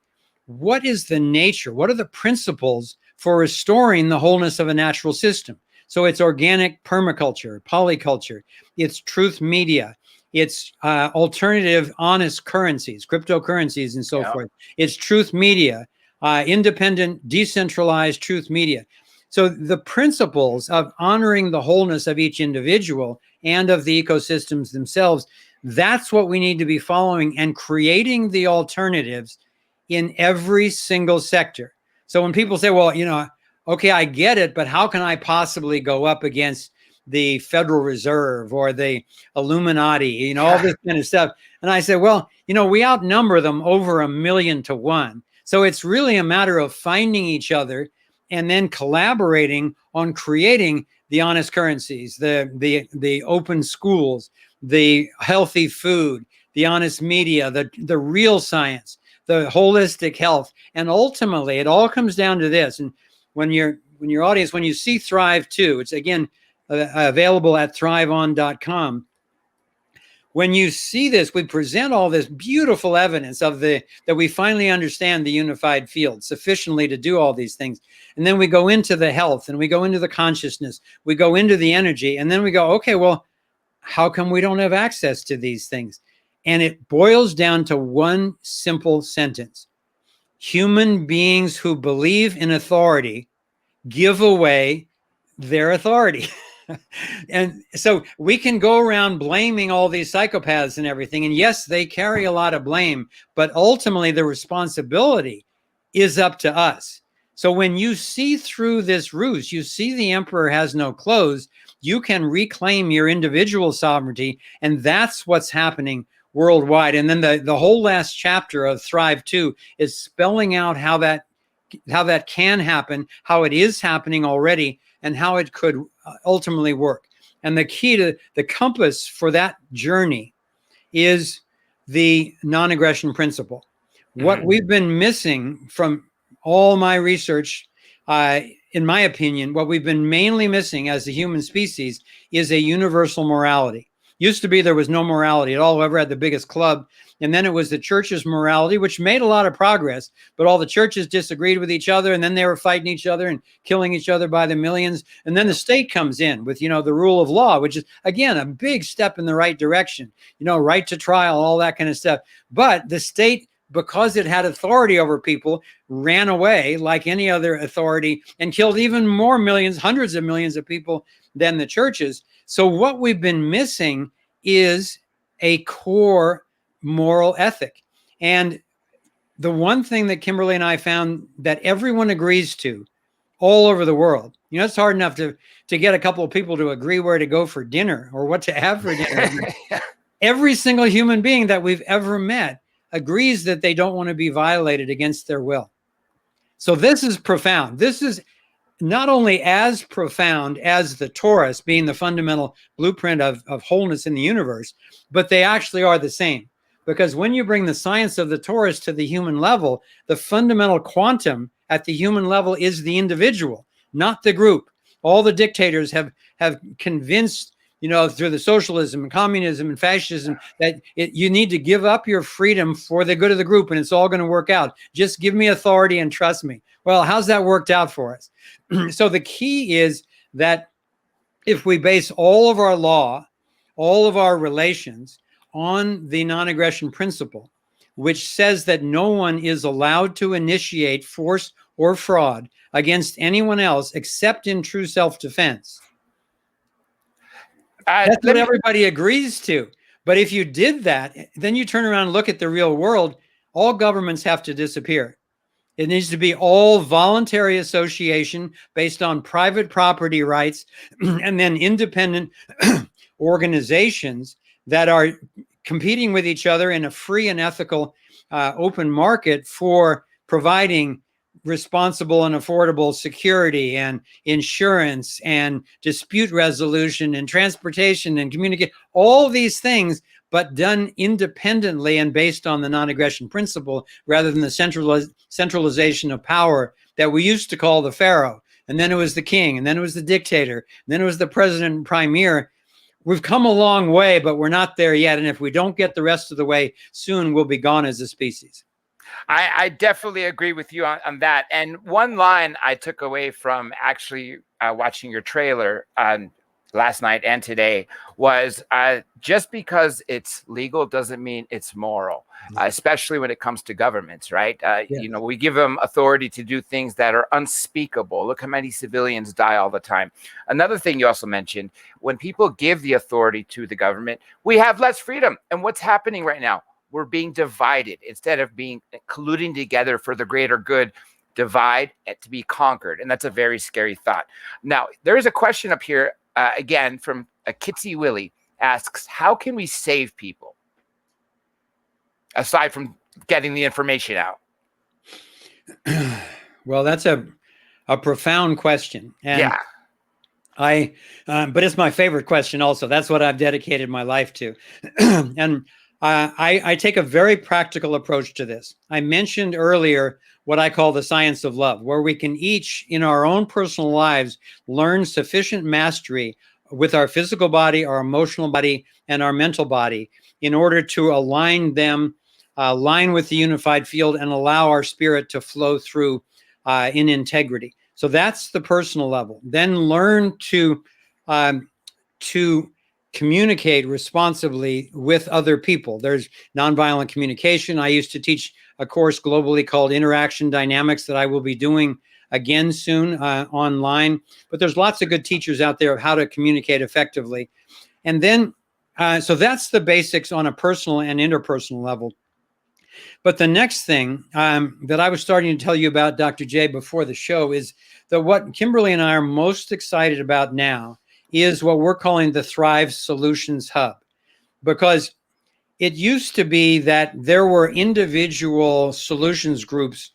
what is the nature? What are the principles for restoring the wholeness of a natural system? So it's organic permaculture, polyculture, it's truth media, it's alternative honest currencies, cryptocurrencies, and so forth. It's truth media, independent, decentralized truth media. So the principles of honoring the wholeness of each individual and of the ecosystems themselves, that's what we need to be following and creating the alternatives in every single sector. So when people say, well, okay, I get it, but how can I possibly go up against the Federal Reserve or the Illuminati, all this kind of stuff? And I say, well, we outnumber them over 1,000,000 to 1. So it's really a matter of finding each other and then collaborating on creating the honest currencies, the open schools, the healthy food, the honest media, the real science, the holistic health. And ultimately, it all comes down to this. And when your audience, when you see Thrive 2, it's again available at thriveon.com. When you see this, we present all this beautiful evidence of that we finally understand the unified field sufficiently to do all these things. And then we go into the health, and we go into the consciousness, we go into the energy, and then we go, okay, well, how come we don't have access to these things? And it boils down to one simple sentence. Human beings who believe in authority give away their authority. And so we can go around blaming all these psychopaths and everything. And yes, they carry a lot of blame, but ultimately the responsibility is up to us. So when you see through this ruse, you see the emperor has no clothes, you can reclaim your individual sovereignty. And that's what's happening worldwide. And then the whole last chapter of Thrive 2 is spelling out how that can happen, how it is happening already, and how it could ultimately work. And the key to the compass for that journey is the non-aggression principle. What we've been missing from all my research, in my opinion, what we've been mainly missing as a human species is a universal morality. Used to be there was no morality at all. Whoever had the biggest club. And then it was the church's morality, which made a lot of progress, but all the churches disagreed with each other, and then they were fighting each other and killing each other by the millions. And then the state comes in with, the rule of law, which is, again, a big step in the right direction, right to trial, all that kind of stuff. But the state, because it had authority over people, ran away like any other authority and killed even more millions, hundreds of millions of people than the churches. So what we've been missing is a core moral ethic. And the one thing that Kimberly and I found that everyone agrees to all over the world, it's hard enough to get a couple of people to agree where to go for dinner or what to have for dinner. Every single human being that we've ever met agrees that they don't want to be violated against their will. So this is profound. This is not only as profound as the torus being the fundamental blueprint of wholeness in the universe, but they actually are the same. Because when you bring the science of the torus to the human level, the fundamental quantum at the human level is the individual, not the group. All the dictators have convinced, through the socialism and communism and fascism, that you need to give up your freedom for the good of the group, and it's all going to work out. Just give me authority and trust me. Well, how's that worked out for us? So the key is that if we base all of our law, all of our relations on the non-aggression principle, which says that no one is allowed to initiate force or fraud against anyone else except in true self-defense. That's what everybody agrees to. But if you did that, then you turn around and look at the real world, all governments have to disappear. It needs to be all voluntary association based on private property rights, and then independent organizations that are competing with each other in a free and ethical open market for providing responsible and affordable security and insurance and dispute resolution and transportation and communicate, all these things, but done independently and based on the non-aggression principle rather than the centralization of power that we used to call the pharaoh. And then it was the king, and then it was the dictator, and then it was the president and premier. We've come a long way, but we're not there yet. And if we don't get the rest of the way soon, we'll be gone as a species. I definitely agree with you on that. And one line I took away from actually watching your trailer last night and today was just because it's legal doesn't mean it's moral, especially when it comes to governments, right? Yeah. You know, we give them authority to do things that are unspeakable. Look how many civilians die all the time. Another thing you also mentioned, when people give the authority to the government, we have less freedom. And what's happening right now? We're being divided instead of being colluding together for the greater good. Divide to be conquered, and that's a very scary thought. Now, there is a question up here again from Kitsy Willie asks, "How can we save people aside from getting the information out?" Well, that's a profound question, and Yeah. but it's my favorite question also. That's what I've dedicated my life to. And I take a very practical approach to this. I mentioned earlier what I call the science of love, where we can each in our own personal lives learn sufficient mastery with our physical body, our emotional body, and our mental body in order to align them, align with the unified field, and allow our spirit to flow through in integrity. So that's the personal level. Then learn to communicate responsibly with other people. There's nonviolent communication. I used to teach a course globally called Interaction Dynamics that I will be doing again soon online. But there's lots of good teachers out there of how to communicate effectively. And then, so that's the basics on a personal and interpersonal level. But the next thing that I was starting to tell you about, Dr. J, before the show is that what Kimberly and I are most excited about now is what we're calling the Thrive Solutions Hub. Because it used to be that there were individual solutions groups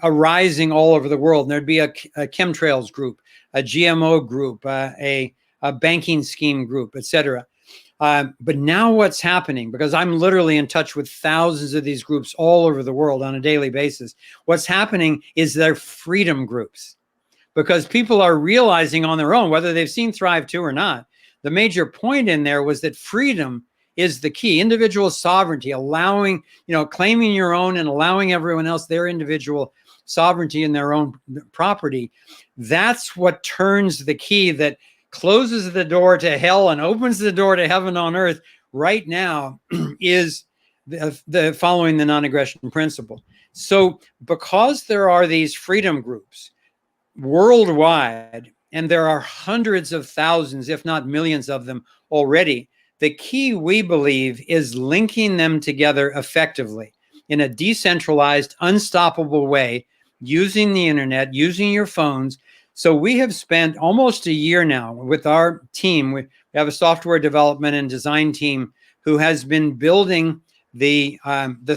arising all over the world. And there'd be a chemtrails group, a GMO group, a banking scheme group, et cetera. But now what's happening, because I'm literally in touch with thousands of these groups all over the world on a daily basis, what's happening is they're freedom groups, because people are realizing on their own, whether they've seen Thrive 2 or not, the major point in there was that freedom is the key. Individual sovereignty, allowing, claiming your own and allowing everyone else their individual sovereignty in their own property. That's what turns the key that closes the door to hell and opens the door to heaven on earth right now is the following the non-aggression principle. So because there are these freedom groups worldwide, and there are hundreds of thousands, if not millions of them already, the key, we believe, is linking them together effectively in a decentralized, unstoppable way, using the internet, using your phones. So we have spent almost a year now with our team. We have a software development and design team who has been building the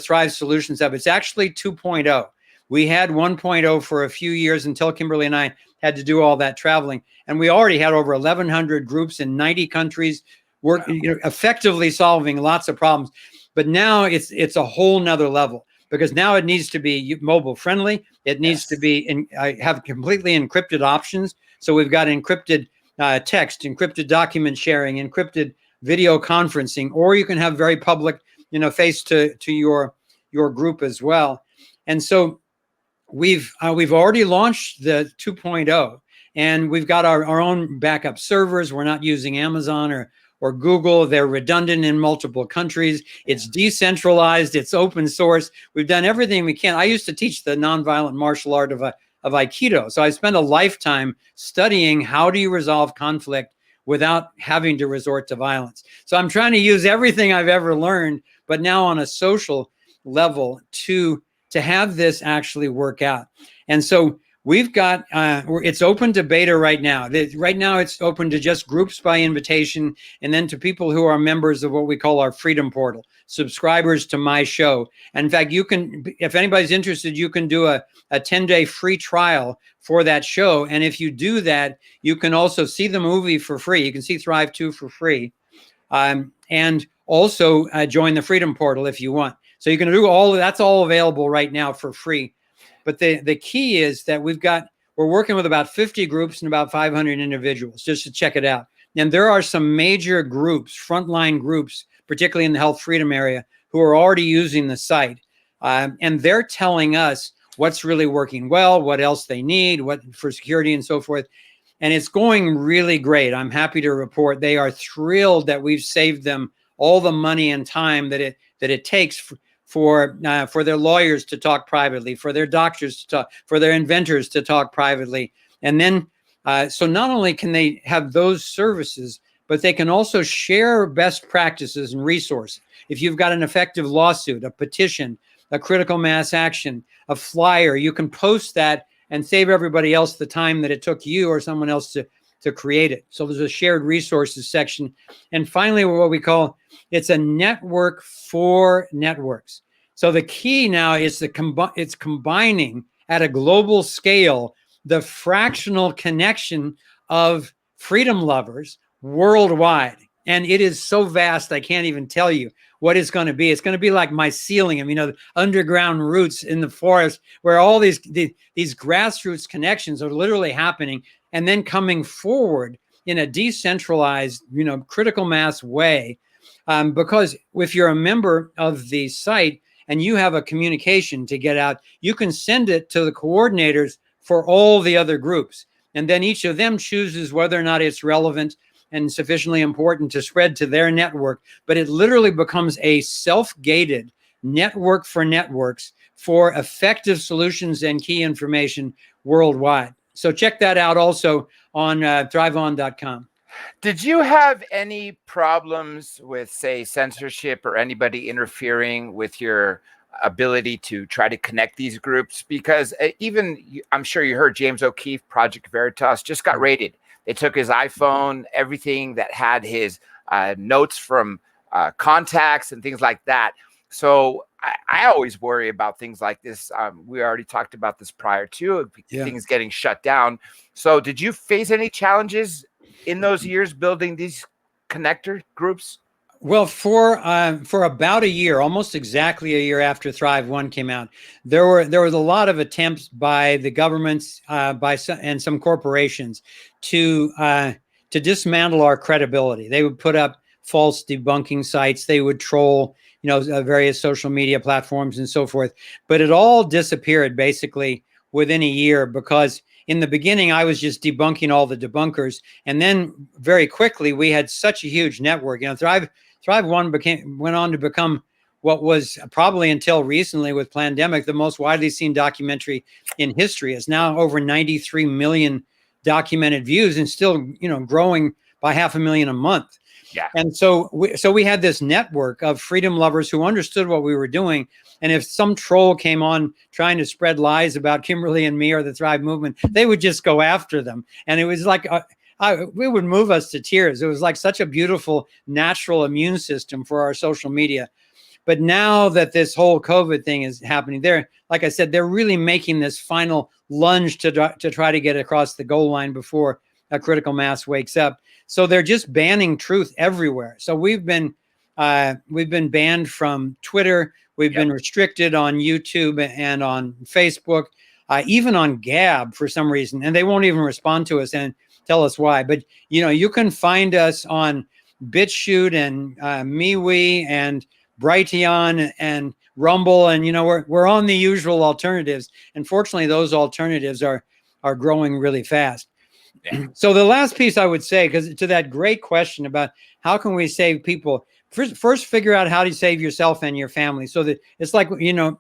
Thrive Solutions Hub. It's actually 2.0. We had 1.0 for a few years until Kimberly and I had to do all that traveling. And we already had over 1,100 groups in 90 countries working, effectively solving lots of problems. But now it's a whole nother level, because now it needs to be mobile friendly. It needs to be have completely encrypted options. So we've got encrypted text, encrypted document sharing, encrypted video conferencing, or you can have very public, face to your group as well. And so we've already launched the 2.0, and we've got our own backup servers. We're not using Amazon or Google. They're redundant in multiple countries. It's decentralized. It's open source. We've done everything we can. I used to teach the nonviolent martial art of Aikido. So I spent a lifetime studying how do you resolve conflict without having to resort to violence. So I'm trying to use everything I've ever learned, but now on a social level to have this actually work out. And so we've got, it's open to beta right now. Right now it's open to just groups by invitation, and then to people who are members of what we call our Freedom Portal, subscribers to my show. And in fact, you can, if anybody's interested, you can do a 10-day free trial for that show. And if you do that, you can also see the movie for free. You can see Thrive 2 for free. And also join the Freedom Portal if you want. So you can do all of that's all available right now for free. But the key is that we're working with about 50 groups and about 500 individuals just to check it out. And there are some major groups, frontline groups, particularly in the health freedom area, who are already using the site. And they're telling us what's really working well, what else they need, what for security and so forth. And it's going really great. I'm happy to report they are thrilled that we've saved them all the money and time that it takes for their lawyers to talk privately, for their doctors to talk, for their inventors to talk privately. And then, so not only can they have those services, but they can also share best practices and resources. If you've got an effective lawsuit, a petition, a critical mass action, a flyer, you can post that and save everybody else the time that it took you or someone else to create it. So there's a shared resources section. And finally, what we call, it's a network for networks. So the key now is it's combining at a global scale the fractional connection of freedom lovers worldwide. And it is so vast, I can't even tell you what it's going to be. It's going to be like mycelium, the underground roots in the forest, where all these grassroots connections are literally happening and then coming forward in a decentralized, critical mass way. Because if you're a member of the site and you have a communication to get out, you can send it to the coordinators for all the other groups. And then each of them chooses whether or not it's relevant and sufficiently important to spread to their network. But it literally becomes a self-gated network for networks for effective solutions and key information worldwide. So check that out also on thriveon.com. Did you have any problems with, say, censorship or anybody interfering with your ability to try to connect these groups? Because I'm sure you heard James O'Keefe, Project Veritas, just got raided. They took his iPhone, everything that had his notes from contacts and things like that. So I always worry about things like this. We already talked about this prior to things getting shut down. So did you face any challenges in those years building these connector groups? Well, for about a year, almost exactly a year after Thrive One came out, there was a lot of attempts by the governments, and some corporations to dismantle our credibility. They would put up false debunking sites. They would troll, various social media platforms and so forth. But it all disappeared basically within a year, because in the beginning, I was just debunking all the debunkers, and then very quickly we had such a huge network. Thrive One went on to become what was probably until recently with pandemic the most widely seen documentary in history. It's now over 93 million documented views and still growing by 500,000 a month. Yeah. And so we had this network of freedom lovers who understood what we were doing. And if some troll came on trying to spread lies about Kimberly and me or the Thrive movement, they would just go after them. And it was like it would move us to tears. It was like such a beautiful natural immune system for our social media. But now that this whole COVID thing is happening, like I said, they're really making this final lunge to try to get across the goal line before a critical mass wakes up. So they're just banning truth everywhere. So we've been banned from Twitter. We've been restricted on YouTube and on Facebook, even on Gab for some reason, and they won't even respond to us and tell us why. But you can find us on BitChute and MeWe and Brighteon and Rumble, and we're on the usual alternatives. Unfortunately, those alternatives are growing really fast. Yeah. So the last piece I would say, because to that great question about how can we save people, first figure out how to save yourself and your family. So that it's like, when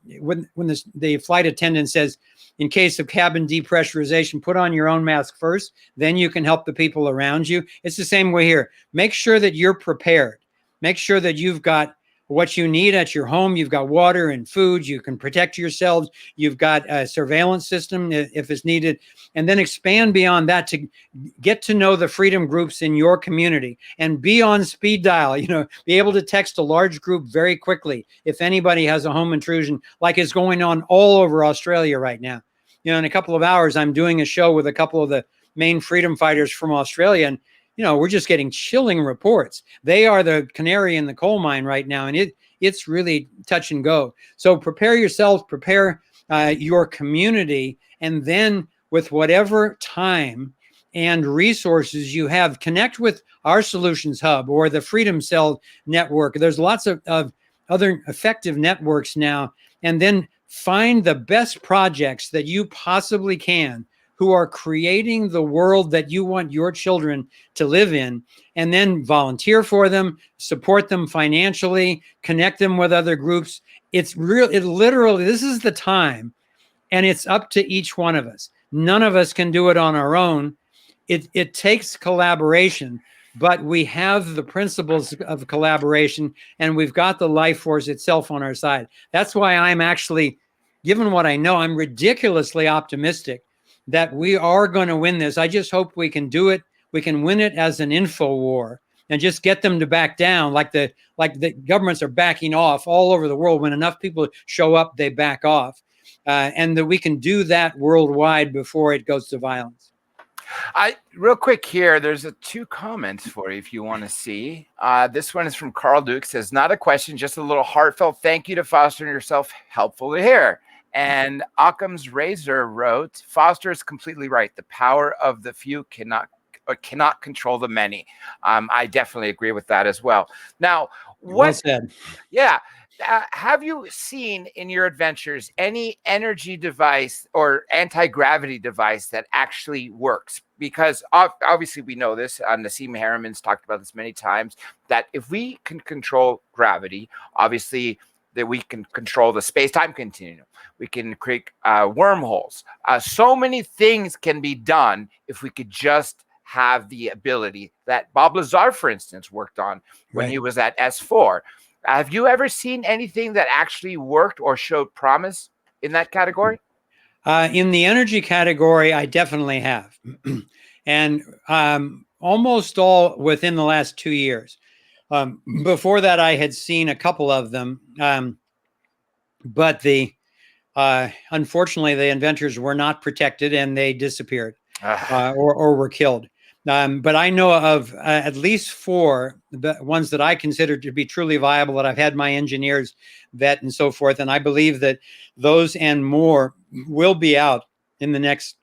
the flight attendant says, in case of cabin depressurization, put on your own mask first, then you can help the people around you. It's the same way here. Make sure that you're prepared. Make sure that you've got what you need at your home. You've got water and food. You can protect yourselves. You've got a surveillance system if it's needed. And then expand beyond that to get to know the freedom groups in your community and be on speed dial, be able to text a large group very quickly if anybody has a home intrusion, like is going on all over Australia right now. In a couple of hours, I'm doing a show with a couple of the main freedom fighters from Australia, and we're just getting chilling reports. They are the canary in the coal mine right now, and it's really touch and go. So prepare yourself, prepare your community, and then with whatever time and resources you have, connect with our Solutions Hub or the Freedom Cell Network. There's lots of other effective networks now, and then find the best projects that you possibly can who are creating the world that you want your children to live in, and then volunteer for them, support them financially, connect them with other groups. It's real. It literally, this is the time, and it's up to each one of us. None of us can do it on our own. It takes collaboration, but we have the principles of collaboration, and we've got the life force itself on our side. That's why I'm actually, given what I know, I'm ridiculously optimistic that we are going to win this. I just hope we can do it. We can win it as an info war and just get them to back down, like the governments are backing off all over the world. When enough people show up, they back off, and that we can do that worldwide before it goes to violence. Real quick here, there's 2 comments for you if you want to see. This one is from Carl Duke, says, not a question, just a little heartfelt thank you to Foster and yourself. Helpful to hear. And Occam's Razor wrote, Foster is completely right. The power of the few cannot control the many. I definitely agree with that as well. Now, well said. Yeah. Have you seen in your adventures any energy device or anti-gravity device that actually works? Because obviously we know this, Nassim Harriman's talked about this many times, that if we can control gravity, obviously that we can control the space-time continuum. We can create wormholes. So many things can be done if we could just have the ability that Bob Lazar, for instance, worked on when he was at S4. Have you ever seen anything that actually worked or showed promise in that category? In the energy category, I definitely have. And almost all within the last 2 years. Before that, I had seen a couple of them. But unfortunately, the inventors were not protected and they disappeared or were killed. But I know of at least 4, the ones that I consider to be truly viable, that I've had my engineers vet and so forth. And I believe that those and more will be out in the next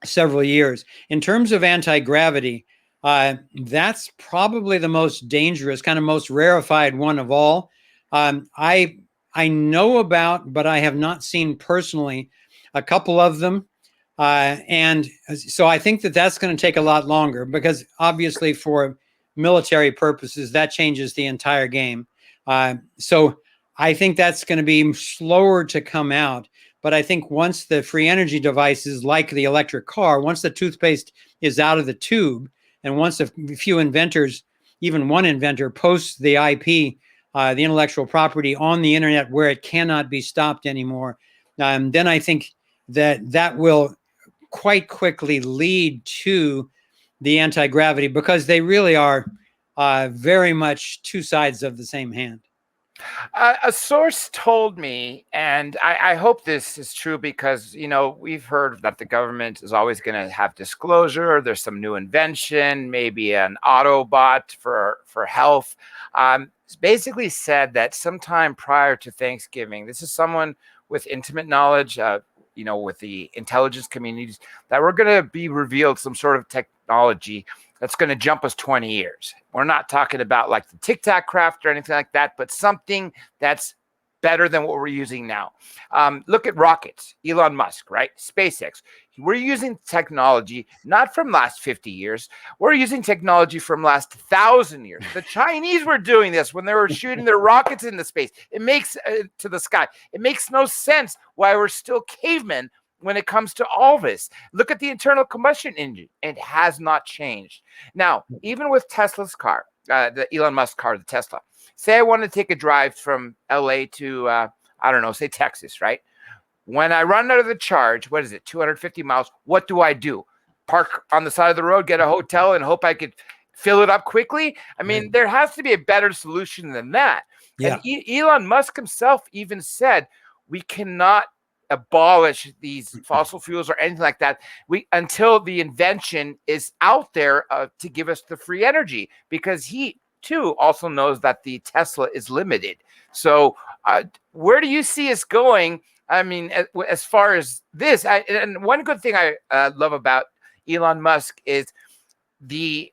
several years. In terms of anti-gravity, that's probably the most dangerous, kind of most rarefied one of all. I know about, but I have not seen personally, a couple of them. And so I think that that's going to take a lot longer, because obviously for military purposes, that changes the entire game. So I think that's going to be slower to come out. But I think once the free energy devices, like the electric car, once the toothpaste is out of the tube, and once a few inventors, even one inventor, posts the IP, the intellectual property, on the internet where it cannot be stopped anymore, then I think that will quite quickly lead to the anti-gravity, because they really are very much 2 sides of the same hand. A source told me, and I hope this is true, because, we've heard that the government is always going to have disclosure. There's some new invention, maybe an Autobot for health. It's basically said that sometime prior to Thanksgiving, this is someone with intimate knowledge, with the intelligence communities, that we're going to be revealed some sort of technology that's going to jump us 20 years. We're not talking about like the Tic Tac craft or anything like that, but something that's better than what we're using now. Look at rockets, Elon Musk, right? SpaceX. We're using technology not from last 50 years. We're using technology from last 1,000 years. The Chinese were doing this when they were shooting their rockets into space. It makes to the sky. It makes no sense why we're still cavemen when it comes to all this. Look at the internal combustion engine. It has not changed. Now, even with Tesla's car, the Elon Musk car, the Tesla, say I want to take a drive from LA to, I don't know, say Texas, right? When I run out of the charge, what is it, 250 miles, what do? Park on the side of the road, get a hotel, and hope I could fill it up quickly? I mean, there has to be a better solution than that. Yeah. And Elon Musk himself even said, we cannot abolish these fossil fuels or anything like that until the invention is out there to give us the free energy, because he too also knows that the Tesla is limited. So where do you see us going? I mean, as far as this, and one good thing I love about Elon Musk is the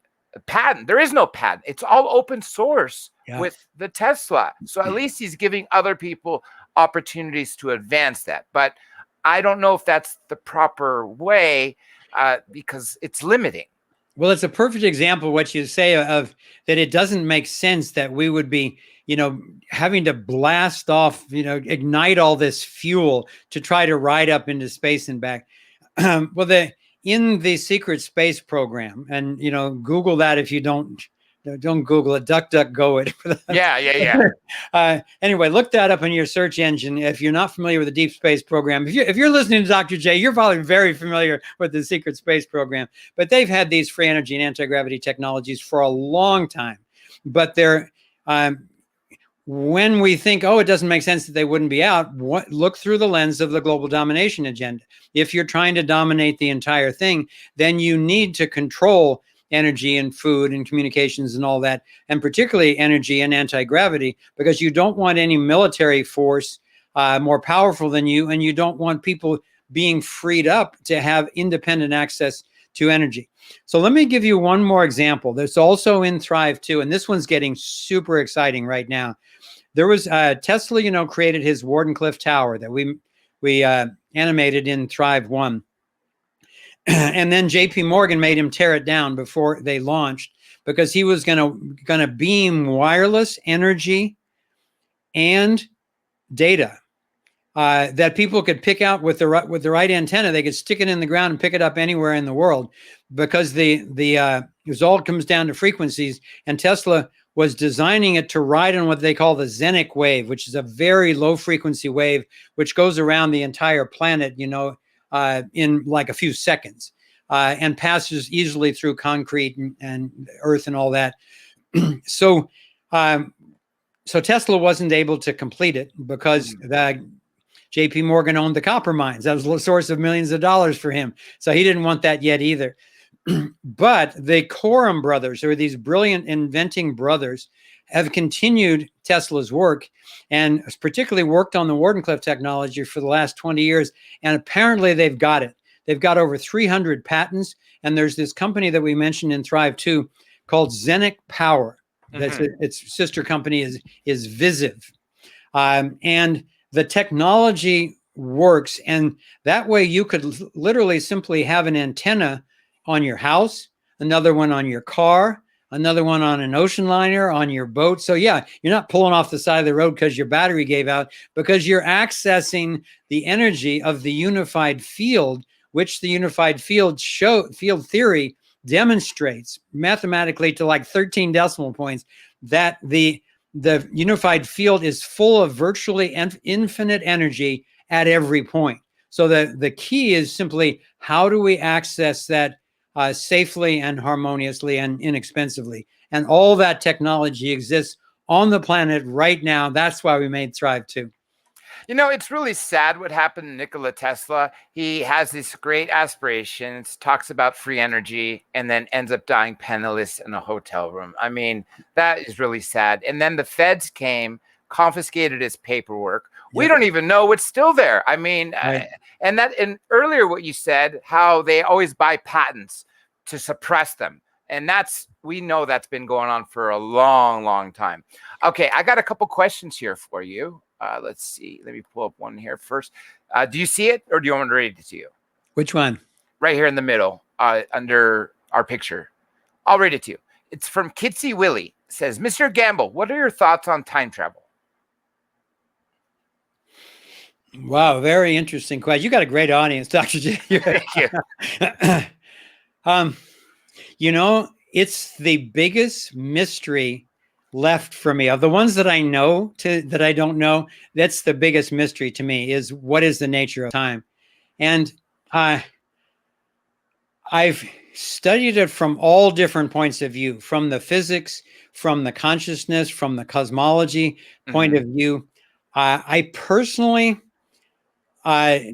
patent. There is no patent. It's all open source with the Tesla. So at least he's giving other people opportunities to advance that. But I don't know if that's the proper way because it's limiting. Well, it's a perfect example of what you say of that it doesn't make sense that we would be, having to blast off, ignite all this fuel to try to ride up into space and back. Well, in the secret space program, and Google that if you don't Google it, DuckDuckGo it. Yeah. Anyway, look that up in your search engine if you're not familiar with the deep space program. If you're listening to Dr. J, you're probably very familiar with the secret space program. But they've had these free energy and anti-gravity technologies for a long time. But they're when we think, oh, it doesn't make sense that they wouldn't be out, look through the lens of the global domination agenda. If you're trying to dominate the entire thing, then you need to control energy and food and communications and all that, and particularly energy and anti-gravity, because you don't want any military force more powerful than you, and you don't want people being freed up to have independent access to energy. So let me give you one more example. That's also in Thrive 2, and this one's getting super exciting right now. There was Tesla, created his Wardenclyffe Tower that we animated in Thrive 1. And then JP Morgan made him tear it down before they launched because he was gonna beam wireless energy and data that people could pick out with the right antenna. They could stick it in the ground and pick it up anywhere in the world, because the result comes down to frequencies. And Tesla was designing it to ride on what they call the Zenic wave, which is a very low frequency wave, which goes around the entire planet, in like a few seconds, and passes easily through concrete and earth and all that. So Tesla wasn't able to complete it because JP Morgan owned the copper mines. That was the source of millions of dollars for him. So he didn't want that yet either. But the Coram brothers, who are these brilliant inventing brothers, have continued Tesla's work, and particularly worked on the Wardenclyffe technology for the last 20 years. And apparently they've got it. They've got over 300 patents. And there's this company that we mentioned in Thrive 2 called Zenic Power. That's its sister company is Visiv. And the technology works. And that way you could literally simply have an antenna on your house, another one on your car, another one on an ocean liner, on your boat. So yeah, you're not pulling off the side of the road because your battery gave out, because you're accessing the energy of the unified field, which the unified field theory demonstrates mathematically to like 13 decimal points that the unified field is full of virtually infinite energy at every point. So the key is simply, how do we access that safely and harmoniously and inexpensively? And all that technology exists on the planet right now. That's why we made Thrive 2. It's really sad what happened to Nikola Tesla. He has these great aspirations, talks about free energy, and then ends up dying penniless in a hotel room. I mean, that is really sad. And then the feds came, confiscated his paperwork. Yep. We don't even know what's still there. I mean, right. And earlier what you said, how they always buy patents to suppress them. And we know that's been going on for a long, long time. Okay, I got a couple questions here for you. Let's see. Let me pull up one here first. Do you see it, or do you want me to read it to you? Which one? Right here in the middle, under our picture. I'll read it to you. It's from Kitsy Willie. It says, Mr. Gamble, what are your thoughts on time travel? Wow, very interesting question. You got a great audience, Dr. J. Thank you. It's the biggest mystery left for me. Of the ones that I know that I don't know, that's the biggest mystery to me, is what is the nature of time? And I've studied it from all different points of view, from the physics, from the consciousness, from the cosmology point of view. I personally, I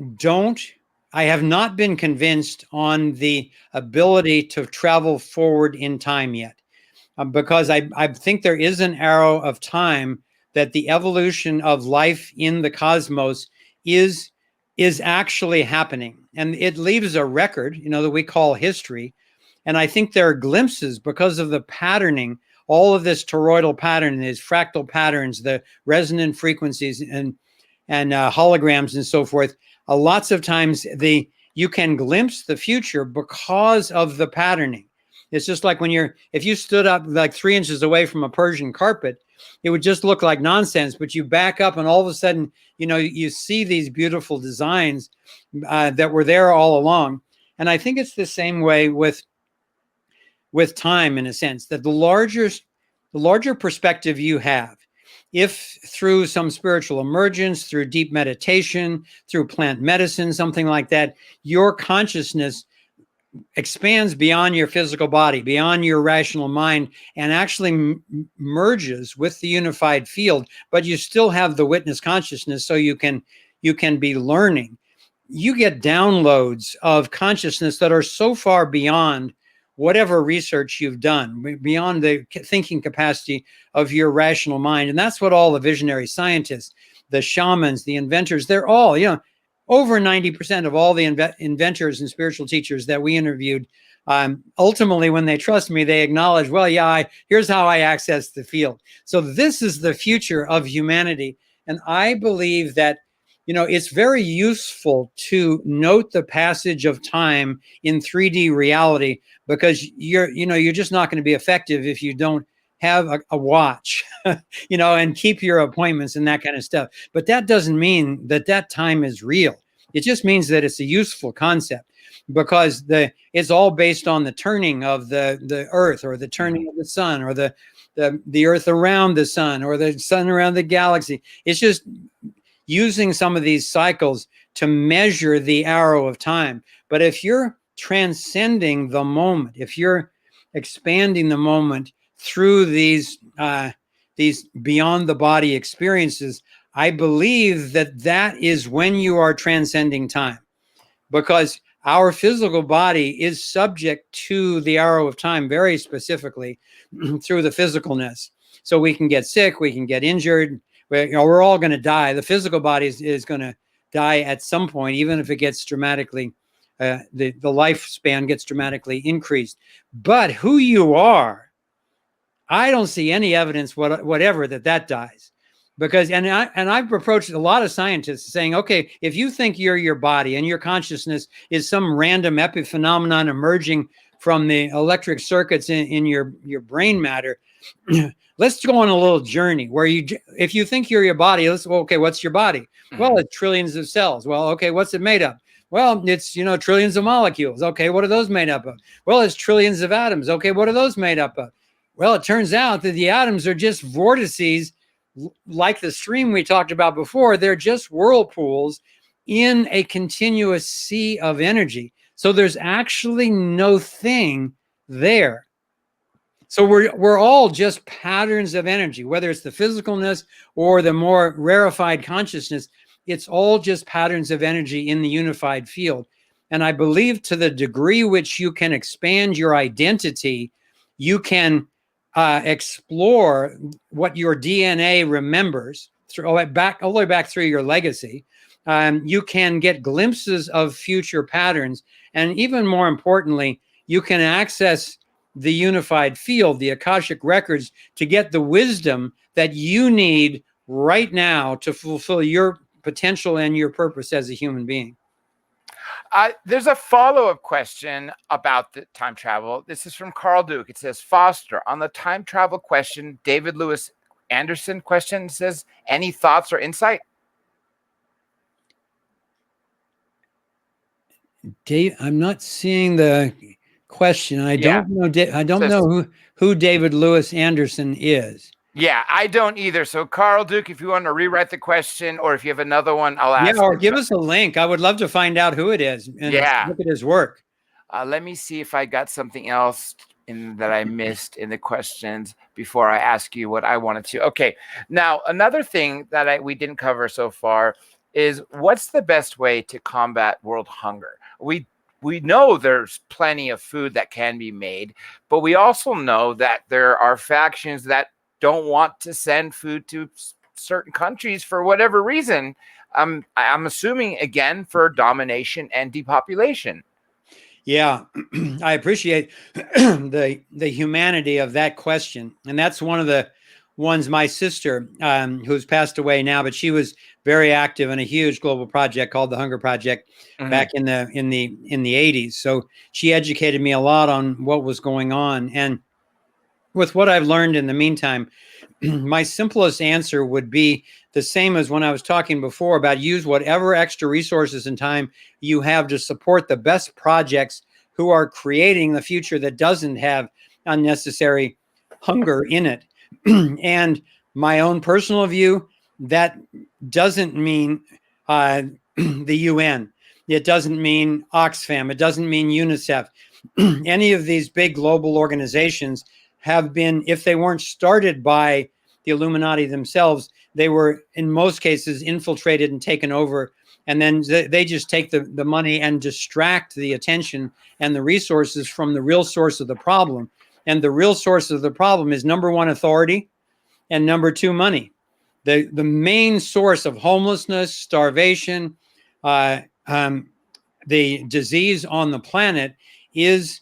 have not been convinced on the ability to travel forward in time yet, because I think there is an arrow of time that the evolution of life in the cosmos is actually happening. And it leaves a record, that we call history. And I think there are glimpses, because of the patterning, all of this toroidal pattern, these fractal patterns, the resonant frequencies, and and holograms and so forth. Lots of times you can glimpse the future because of the patterning. It's just like if you stood up like 3 inches away from a Persian carpet, it would just look like nonsense, but you back up and all of a sudden, you see these beautiful designs that were there all along. And I think it's the same way with time, in a sense, that the larger perspective you have, if through some spiritual emergence, through deep meditation, through plant medicine, something like that, your consciousness expands beyond your physical body, beyond your rational mind, and actually merges with the unified field, but you still have the witness consciousness, so you can be learning. You get downloads of consciousness that are so far beyond whatever research you've done, beyond the thinking capacity of your rational mind. And that's what all the visionary scientists, the shamans, the inventors, they're all, over 90% of all the inventors and spiritual teachers that we interviewed, ultimately, when they trust me, they acknowledge, well, yeah, here's how I access the field. So this is the future of humanity. And I believe that, it's very useful to note the passage of time in 3D reality, because you're just not going to be effective if you don't have a watch, and keep your appointments and that kind of stuff. But that doesn't mean that time is real. It just means that it's a useful concept, because it's all based on the turning of the earth, or the turning of the sun, or the earth around the sun, or the sun around the galaxy. It's just using some of these cycles to measure the arrow of time. But if you're transcending the moment, if you're expanding the moment through these beyond the body experiences, I believe that is when you are transcending time, because our physical body is subject to the arrow of time very specifically through the physicalness. So we can get sick, we can get injured, we're all going to die. The physical body is going to die at some point, even if it gets dramatically, the lifespan gets dramatically increased. But who you are, I don't see any evidence whatever that dies. Because I've approached a lot of scientists saying, okay, if you think you're your body and your consciousness is some random epiphenomenon emerging from the electric circuits in your brain matter, let's go on a little journey where if you think you're your body, okay, what's your body? Well, it's trillions of cells. Well, okay, what's it made of? Well, it's, trillions of molecules. Okay, what are those made up of? Well, it's trillions of atoms. Okay, what are those made up of? Well, it turns out that the atoms are just vortices, like the stream we talked about before. They're just whirlpools in a continuous sea of energy. So there's actually no thing there. So we're all just patterns of energy, whether it's the physicalness or the more rarefied consciousness. It's all just patterns of energy in the unified field. And I believe to the degree which you can expand your identity, you can explore what your DNA remembers all the way back through your legacy. You can get glimpses of future patterns. And even more importantly, you can access the unified field, the Akashic records, to get the wisdom that you need right now to fulfill your potential and your purpose as a human being. There's a follow-up question about the time travel. This is from Carl Duke. It says, Foster, on the time travel question, David Lewis Anderson question says, any thoughts or insight? Dave, I'm not seeing the question. I don't know who David Lewis Anderson is. Yeah, I don't either. So, Carl Duke, if you want to rewrite the question, or if you have another one, I'll ask. Yeah, or give us a link. I would love to find out who it is and look at his work. Let me see if I got something else that I missed in the questions before I ask you what I wanted to. Okay, now another thing that we didn't cover so far is, what's the best way to combat world hunger? We know there's plenty of food that can be made, but we also know that there are factions that don't want to send food to certain countries for whatever reason. I'm assuming, again, for domination and depopulation. Yeah, I appreciate the humanity of that question. And that's one of the ones my sister, who's passed away now, but she was very active in a huge global project called the Hunger Project Mhm. back in the 80s. So she educated me a lot on what was going on. And with what I've learned in the meantime, my simplest answer would be the same as when I was talking before about use whatever extra resources and time you have to support the best projects who are creating the future that doesn't have unnecessary hunger in it. And my own personal view, that doesn't mean the UN. It doesn't mean Oxfam. It doesn't mean UNICEF. Any of these big global organizations have been, if they weren't started by the Illuminati themselves, they were in most cases infiltrated and taken over. And then they just take the money and distract the attention and the resources from the real source of the problem. And the real source of the problem is, number one, authority, and number two, money. The main source of homelessness, starvation, uh, um, the disease on the planet is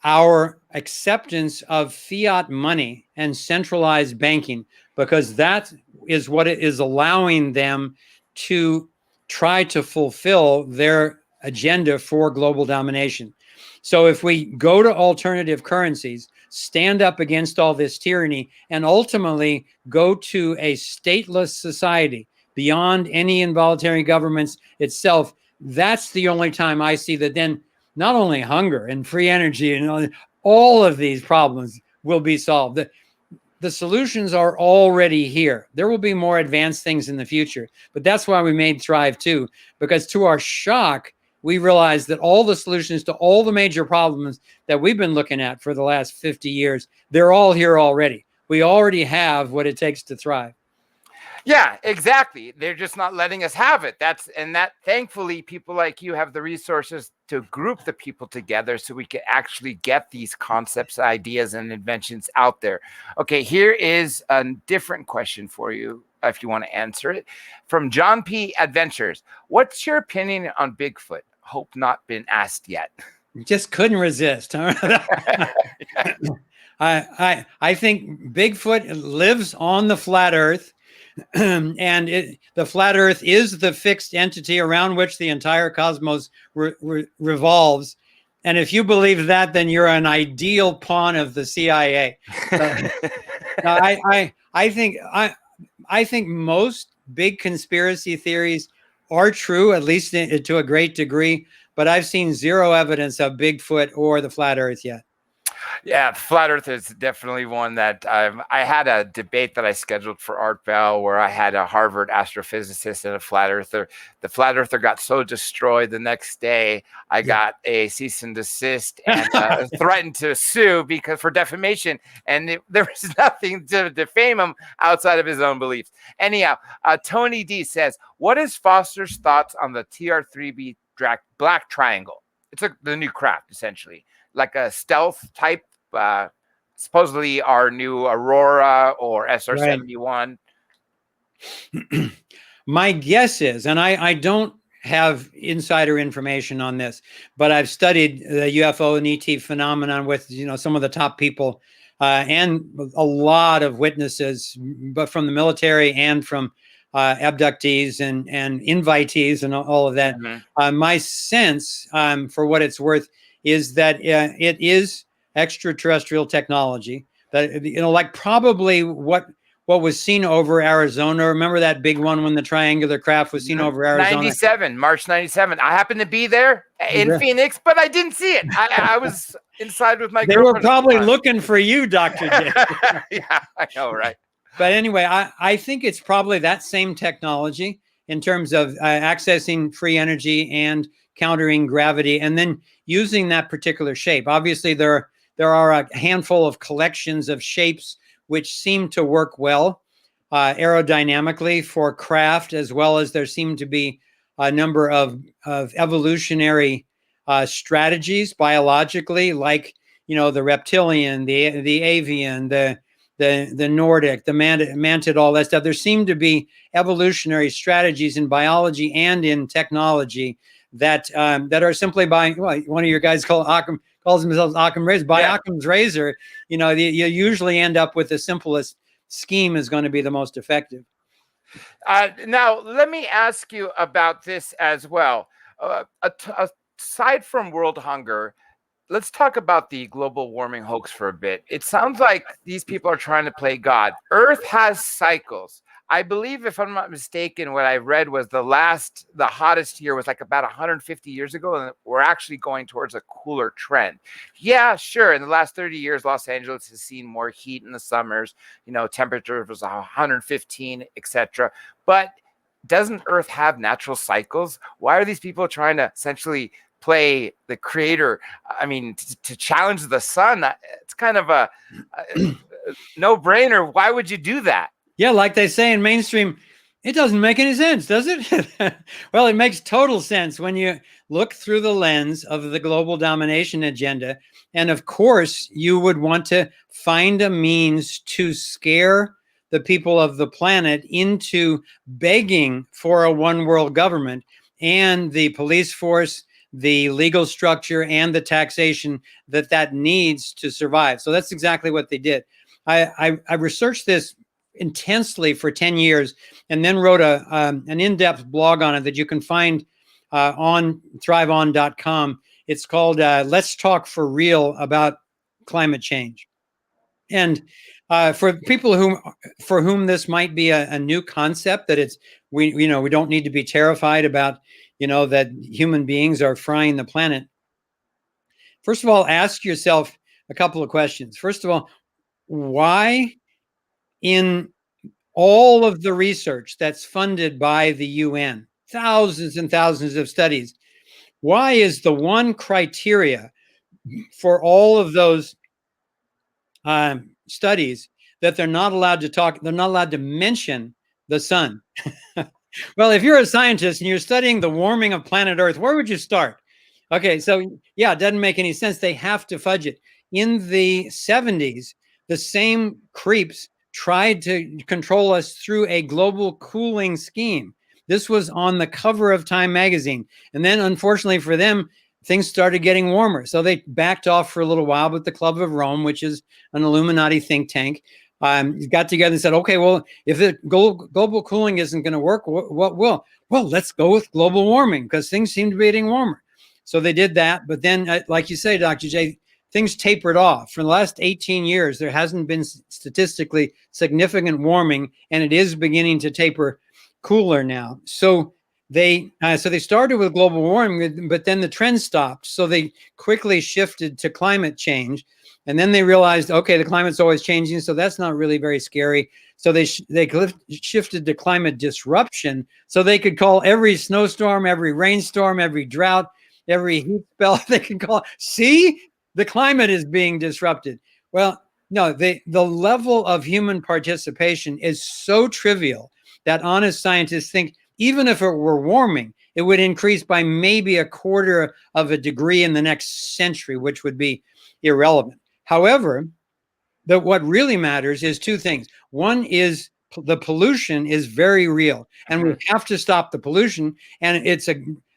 our acceptance of fiat money and centralized banking, because that is what it is allowing them to try to fulfill their agenda for global domination. So if we go to alternative currencies, stand up against all this tyranny, and ultimately go to a stateless society beyond any involuntary governments itself, that's the only time I see that then not only hunger and free energy and all of these problems will be solved. The solutions are already here. There will be more advanced things in the future, but that's why we made Thrive too, because to our shock, we realized that all the solutions to all the major problems that we've been looking at for the last 50 years, they're all here already. We already have what it takes to thrive. Yeah, exactly. They're just not letting us have it. That thankfully people like you have the resources to group the people together so we can actually get these concepts, ideas, and inventions out there. Okay, here is a different question for you if you want to answer it. From John P. Adventures. What's your opinion on Bigfoot? Hope not been asked yet. Just couldn't resist. I think Bigfoot lives on the flat Earth. And the flat Earth is the fixed entity around which the entire cosmos revolves. And if you believe that, then you're an ideal pawn of the CIA. I think most big conspiracy theories are true, at least to a great degree. But I've seen zero evidence of Bigfoot or the flat Earth yet. Yeah, flat Earth is definitely one that I had a debate that I scheduled for Art Bell where I had a Harvard astrophysicist and a flat earther. The flat earther got so destroyed the next day, I got a cease and desist and threatened to sue because for defamation. And there was nothing to defame him outside of his own beliefs. Anyhow, Tony D says, what is Foster's thoughts on the TR-3B black triangle? It's the new craft, essentially, like a stealth type, supposedly our new Aurora or SR-71. Right. My guess is, and I don't have insider information on this, but I've studied the UFO and ET phenomenon with some of the top people and a lot of witnesses, but from the military and from abductees and invitees and all of that. Mm-hmm. My sense, for what it's worth, is that it is extraterrestrial technology that, like probably what was seen over Arizona. Remember that big one when the triangular craft was seen over Arizona? March 97. I happened to be there in Phoenix, but I didn't see it. I was inside with my girlfriend. They were probably looking for you, Dr. J. Yeah, I know, right? But anyway, I think it's probably that same technology in terms of accessing free energy and countering gravity, and then using that particular shape. Obviously, there are a handful of collections of shapes which seem to work well aerodynamically for craft, as well as there seem to be a number of evolutionary strategies biologically, like the reptilian, the avian, the Nordic, the mantid, all that stuff. There seem to be evolutionary strategies in biology and in technology that are simply by, one of your guys calls themselves Occam's razor. By Occam's razor, you usually end up with the simplest scheme is going to be the most effective. Now, let me ask you about this as well. Aside from world hunger, let's talk about the global warming hoax for a bit. It sounds like these people are trying to play God. Earth has cycles. I believe, if I'm not mistaken, what I read was the hottest year was like about 150 years ago, and we're actually going towards a cooler trend. Yeah, sure. In the last 30 years, Los Angeles has seen more heat in the summers. Temperature was 115, etc. But doesn't Earth have natural cycles? Why are these people trying to essentially play the creator? I mean, to challenge the sun, it's kind of a no-brainer. Why would you do that? Yeah, like they say in mainstream, it doesn't make any sense, does it? Well, it makes total sense when you look through the lens of the global domination agenda. And of course, you would want to find a means to scare the people of the planet into begging for a one world government and the police force, the legal structure, and the taxation that needs to survive. So that's exactly what they did. I researched this intensely for 10 years and then wrote an in-depth blog on it that you can find on thriveon.com. It's called Let's Talk for Real About Climate Change. And for people for whom this might be a new concept, that we don't need to be terrified about that human beings are frying the planet. First of all, ask yourself a couple of questions. First of all, why in all of the research that's funded by the UN, thousands and thousands of studies, why is the one criteria for all of those studies that they're not allowed to mention the sun? Well, if you're a scientist and you're studying the warming of planet Earth, where would you start? Okay, so yeah, it doesn't make any sense. They have to fudge it. In the 70s, the same creeps tried to control us through a global cooling scheme. This was on the cover of Time magazine. And then, unfortunately for them, things started getting warmer. So they backed off for a little while, but the Club of Rome, which is an Illuminati think tank, got together and said, okay, well, if the global cooling isn't going to work, what will? Well, let's go with global warming because things seem to be getting warmer. So they did that. But then, like you say, Dr. J, things tapered off. For the last 18 years, there hasn't been statistically significant warming, and it is beginning to taper cooler now. So they started with global warming, but then the trend stopped. So they quickly shifted to climate change. And then they realized, okay, the climate's always changing, so that's not really very scary. So they shifted to climate disruption, so they could call every snowstorm, every rainstorm, every drought, every heat spell, they can call, see, the climate is being disrupted. Well, no, the level of human participation is so trivial that honest scientists think even if it were warming, it would increase by maybe 1/4 of a degree in the next century, which would be irrelevant. However, what really matters is two things. One is the pollution is very real, and we have to stop the pollution. And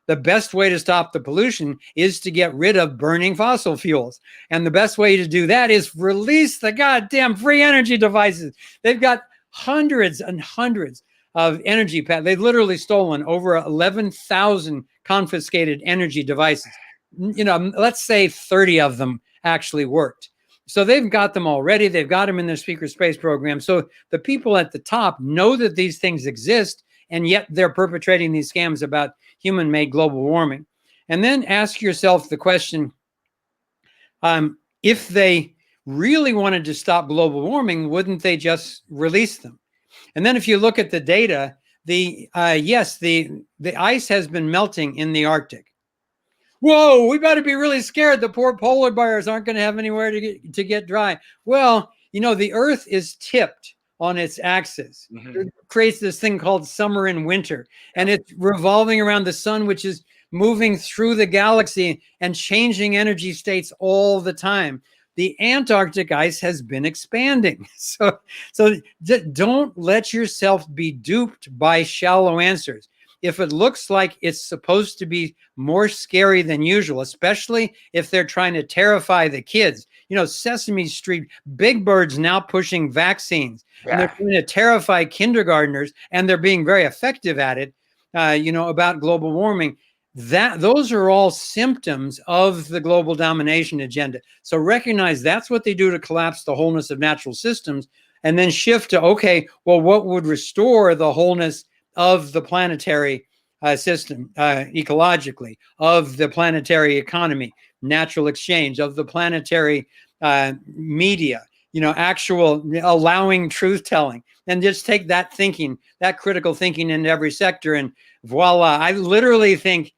the best way to stop the pollution is to get rid of burning fossil fuels. And the best way to do that is release the goddamn free energy devices. They've got hundreds and hundreds of energy patents. They've literally stolen over 11,000 confiscated energy devices. Let's say 30 of them actually worked. So they've got them already. They've got them in their secret space program. So the people at the top know that these things exist, and yet they're perpetrating these scams about human-made global warming. And then ask yourself the question, if they really wanted to stop global warming, wouldn't they just release them? And then if you look at the data, the ice has been melting in the Arctic. Whoa, we better be really scared. The poor polar bears aren't going to have anywhere to get dry. Well, the Earth is tipped on its axis. Mm-hmm. It creates this thing called summer and winter, and it's revolving around the sun, which is moving through the galaxy and changing energy states all the time. The Antarctic ice has been expanding. So don't let yourself be duped by shallow answers. if it looks like it's supposed to be more scary than usual, especially if they're trying to terrify the kids. Sesame Street, Big Bird's now pushing vaccines, and they're trying to terrify kindergartners, and they're being very effective at it, about global warming. Those are all symptoms of the global domination agenda. So recognize that's what they do to collapse the wholeness of natural systems, and then shift to, okay, well, what would restore the wholeness of the planetary system ecologically, of the planetary economy, natural exchange, of the planetary media, actual allowing truth telling, and just take that thinking, that critical thinking into every sector. And voila, I literally think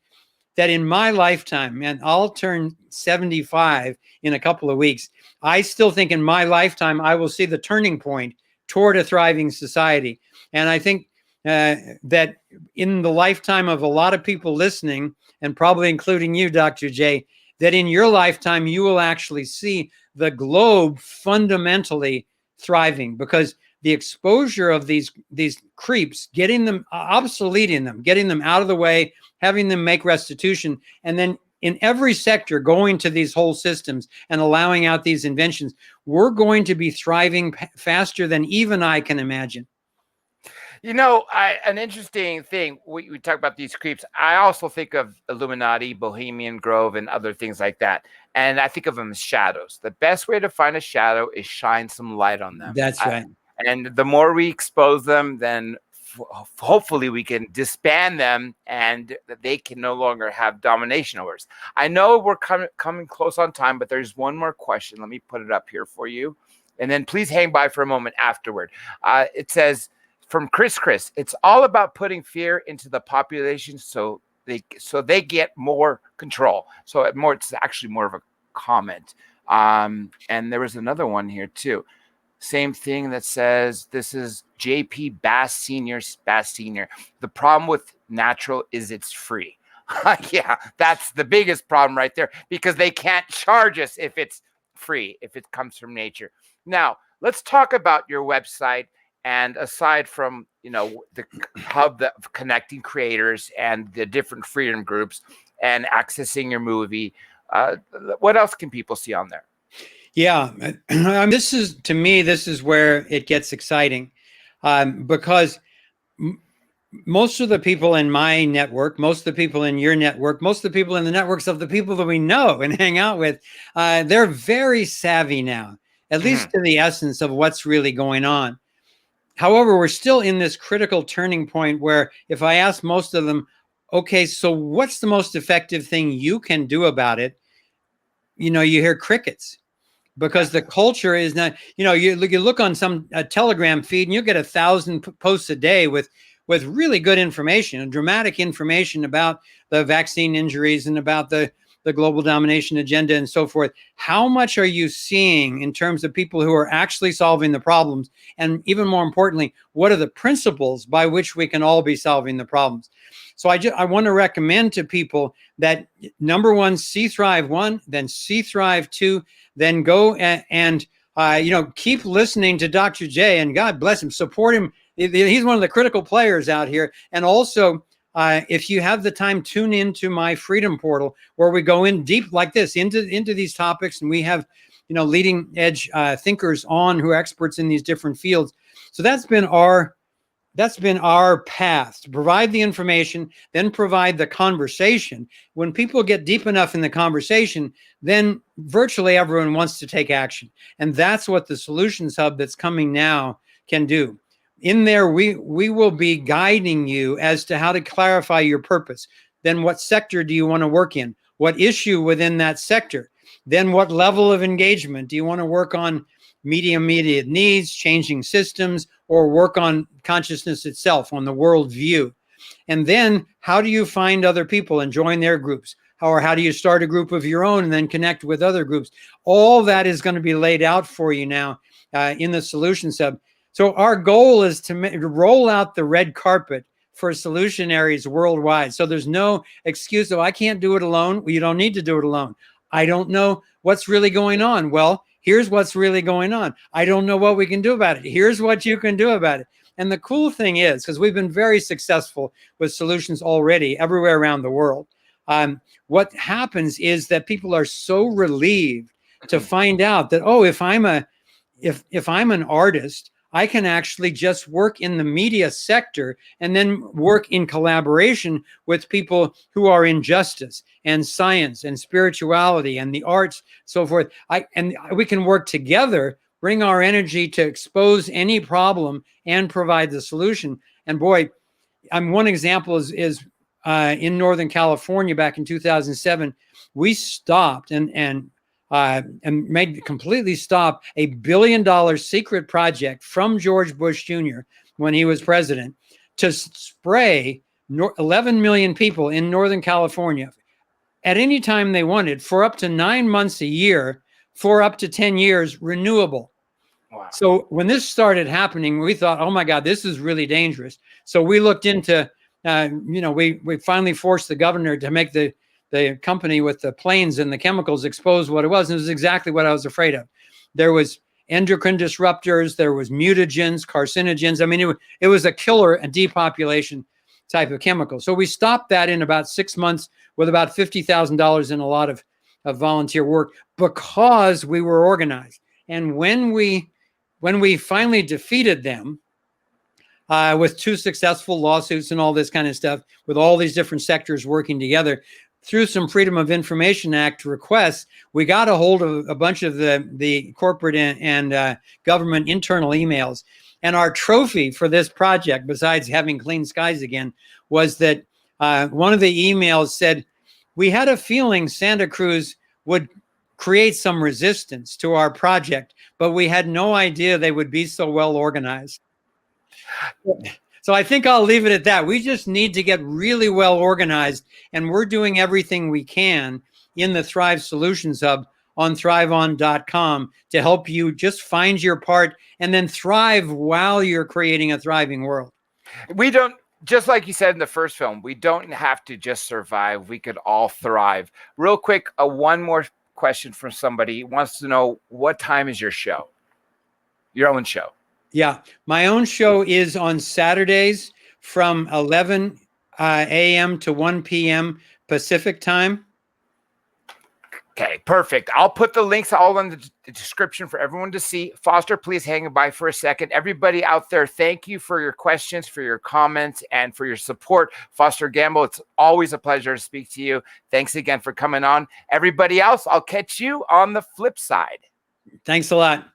that in my lifetime, and I'll turn 75 in a couple of weeks, I still think in my lifetime, I will see the turning point toward a thriving society. And I think that in the lifetime of a lot of people listening, and probably including you, Dr. J, that in your lifetime, you will actually see the globe fundamentally thriving, because the exposure of these creeps, getting them, obsoleting them, getting them out of the way, having them make restitution, and then in every sector going to these whole systems and allowing out these inventions, we're going to be thriving faster than even I can imagine. An interesting thing, we talk about these creeps. I also think of Illuminati, Bohemian Grove, and other things like that. And I think of them as shadows. The best way to find a shadow is shine some light on them. That's right. And the more we expose them, then hopefully we can disband them, and they can no longer have domination over us. I know we're coming close on time, but there's one more question. Let me put it up here for you. And then please hang by for a moment afterward. It says, from Chris, it's all about putting fear into the population so they get more control. So it's actually more of a comment. And there was another one here too. Same thing that says, this is JP Bass Senior. The problem with natural is it's free. Yeah, that's the biggest problem right there, because they can't charge us if it's free, if it comes from nature. Now, let's talk about your website. And aside from, the hub of connecting creators and the different freedom groups and accessing your movie, what else can people see on there? Yeah, this is where it gets exciting, because most of the people in my network, most of the people in your network, most of the people in the networks of the people that we know and hang out with, they're very savvy now, at least to the essence of what's really going on. However, we're still in this critical turning point where if I ask most of them, okay, so what's the most effective thing you can do about it? You hear crickets, because the culture is not, you look on some Telegram feed and you get 1,000 posts a day with really good information and dramatic information about the vaccine injuries and about the global domination agenda and so forth. How much are you seeing in terms of people who are actually solving the problems? And even more importantly, what are the principles by which we can all be solving the problems? So I want to recommend to people that, number one, see Thrive 1, then see Thrive 2, then go and keep listening to Dr. J, and God bless him, support him. He's one of the critical players out here. And also, if you have the time, tune into my Freedom Portal, where we go in deep like this into these topics, and we have leading edge thinkers on who are experts in these different fields. So that's been our path, to provide the information, then provide the conversation. When people get deep enough in the conversation, then virtually everyone wants to take action, and that's what the Solutions Hub that's coming now can do. In there, we will be guiding you as to how to clarify your purpose. Then what sector do you want to work in? What issue within that sector? Then what level of engagement? Do you want to work on immediate needs, changing systems, or work on consciousness itself, on the world view? And then how do you find other people and join their groups? How do you start a group of your own and then connect with other groups? All that is going to be laid out for you now in the Solutions Hub. So our goal is to roll out the red carpet for solutionaries worldwide. So there's no excuse, I can't do it alone. Well, you don't need to do it alone. I don't know what's really going on. Well, here's what's really going on. I don't know what we can do about it. Here's what you can do about it. And the cool thing is, because we've been very successful with solutions already everywhere around the world, what happens is that people are so relieved to find out that, oh, if I'm an artist, I can actually just work in the media sector and then work in collaboration with people who are in justice and science and spirituality and the arts, so forth. And we can work together, bring our energy to expose any problem and provide the solution. And boy, one example is in Northern California back in 2007, we stopped and made completely stop a $1 billion secret project from George Bush Jr. when he was president to spray 11 million people in Northern California at any time they wanted for up to 9 months a year for up to 10 years, renewable. Wow. So when this started happening, we thought, oh my God, this is really dangerous. So we looked into, we finally forced the governor to make the company with the planes and the chemicals expose what it was. And it was exactly what I was afraid of. There was endocrine disruptors, there was mutagens, carcinogens. I mean, it was a killer and depopulation type of chemical. So we stopped that in about 6 months with about $50,000 in a lot of volunteer work because we were organized. And when we finally defeated them with 2 successful lawsuits and all this kind of stuff, with all these different sectors working together, through some Freedom of Information Act requests, we got a hold of a bunch of the corporate and government internal emails. And our trophy for this project, besides having clean skies again, was that one of the emails said, we had a feeling Santa Cruz would create some resistance to our project, but we had no idea they would be so well organized. So I think I'll leave it at that. We just need to get really well organized, and we're doing everything we can in the Thrive Solutions Hub on thriveon.com to help you just find your part and then thrive while you're creating a thriving world. We don't, just like you said in the first film, we don't have to just survive. We could all thrive. Real quick, one more question from somebody wants to know, what time is your show? Your own show? Yeah, my own show is on Saturdays from 11 a.m. to 1 p.m. Pacific time. Okay, perfect. I'll put the links all in the description for everyone to see. Foster, please hang by for a second. Everybody out there, thank you for your questions, for your comments, and for your support. Foster Gamble, it's always a pleasure to speak to you. Thanks again for coming on. Everybody else, I'll catch you on the flip side. Thanks a lot.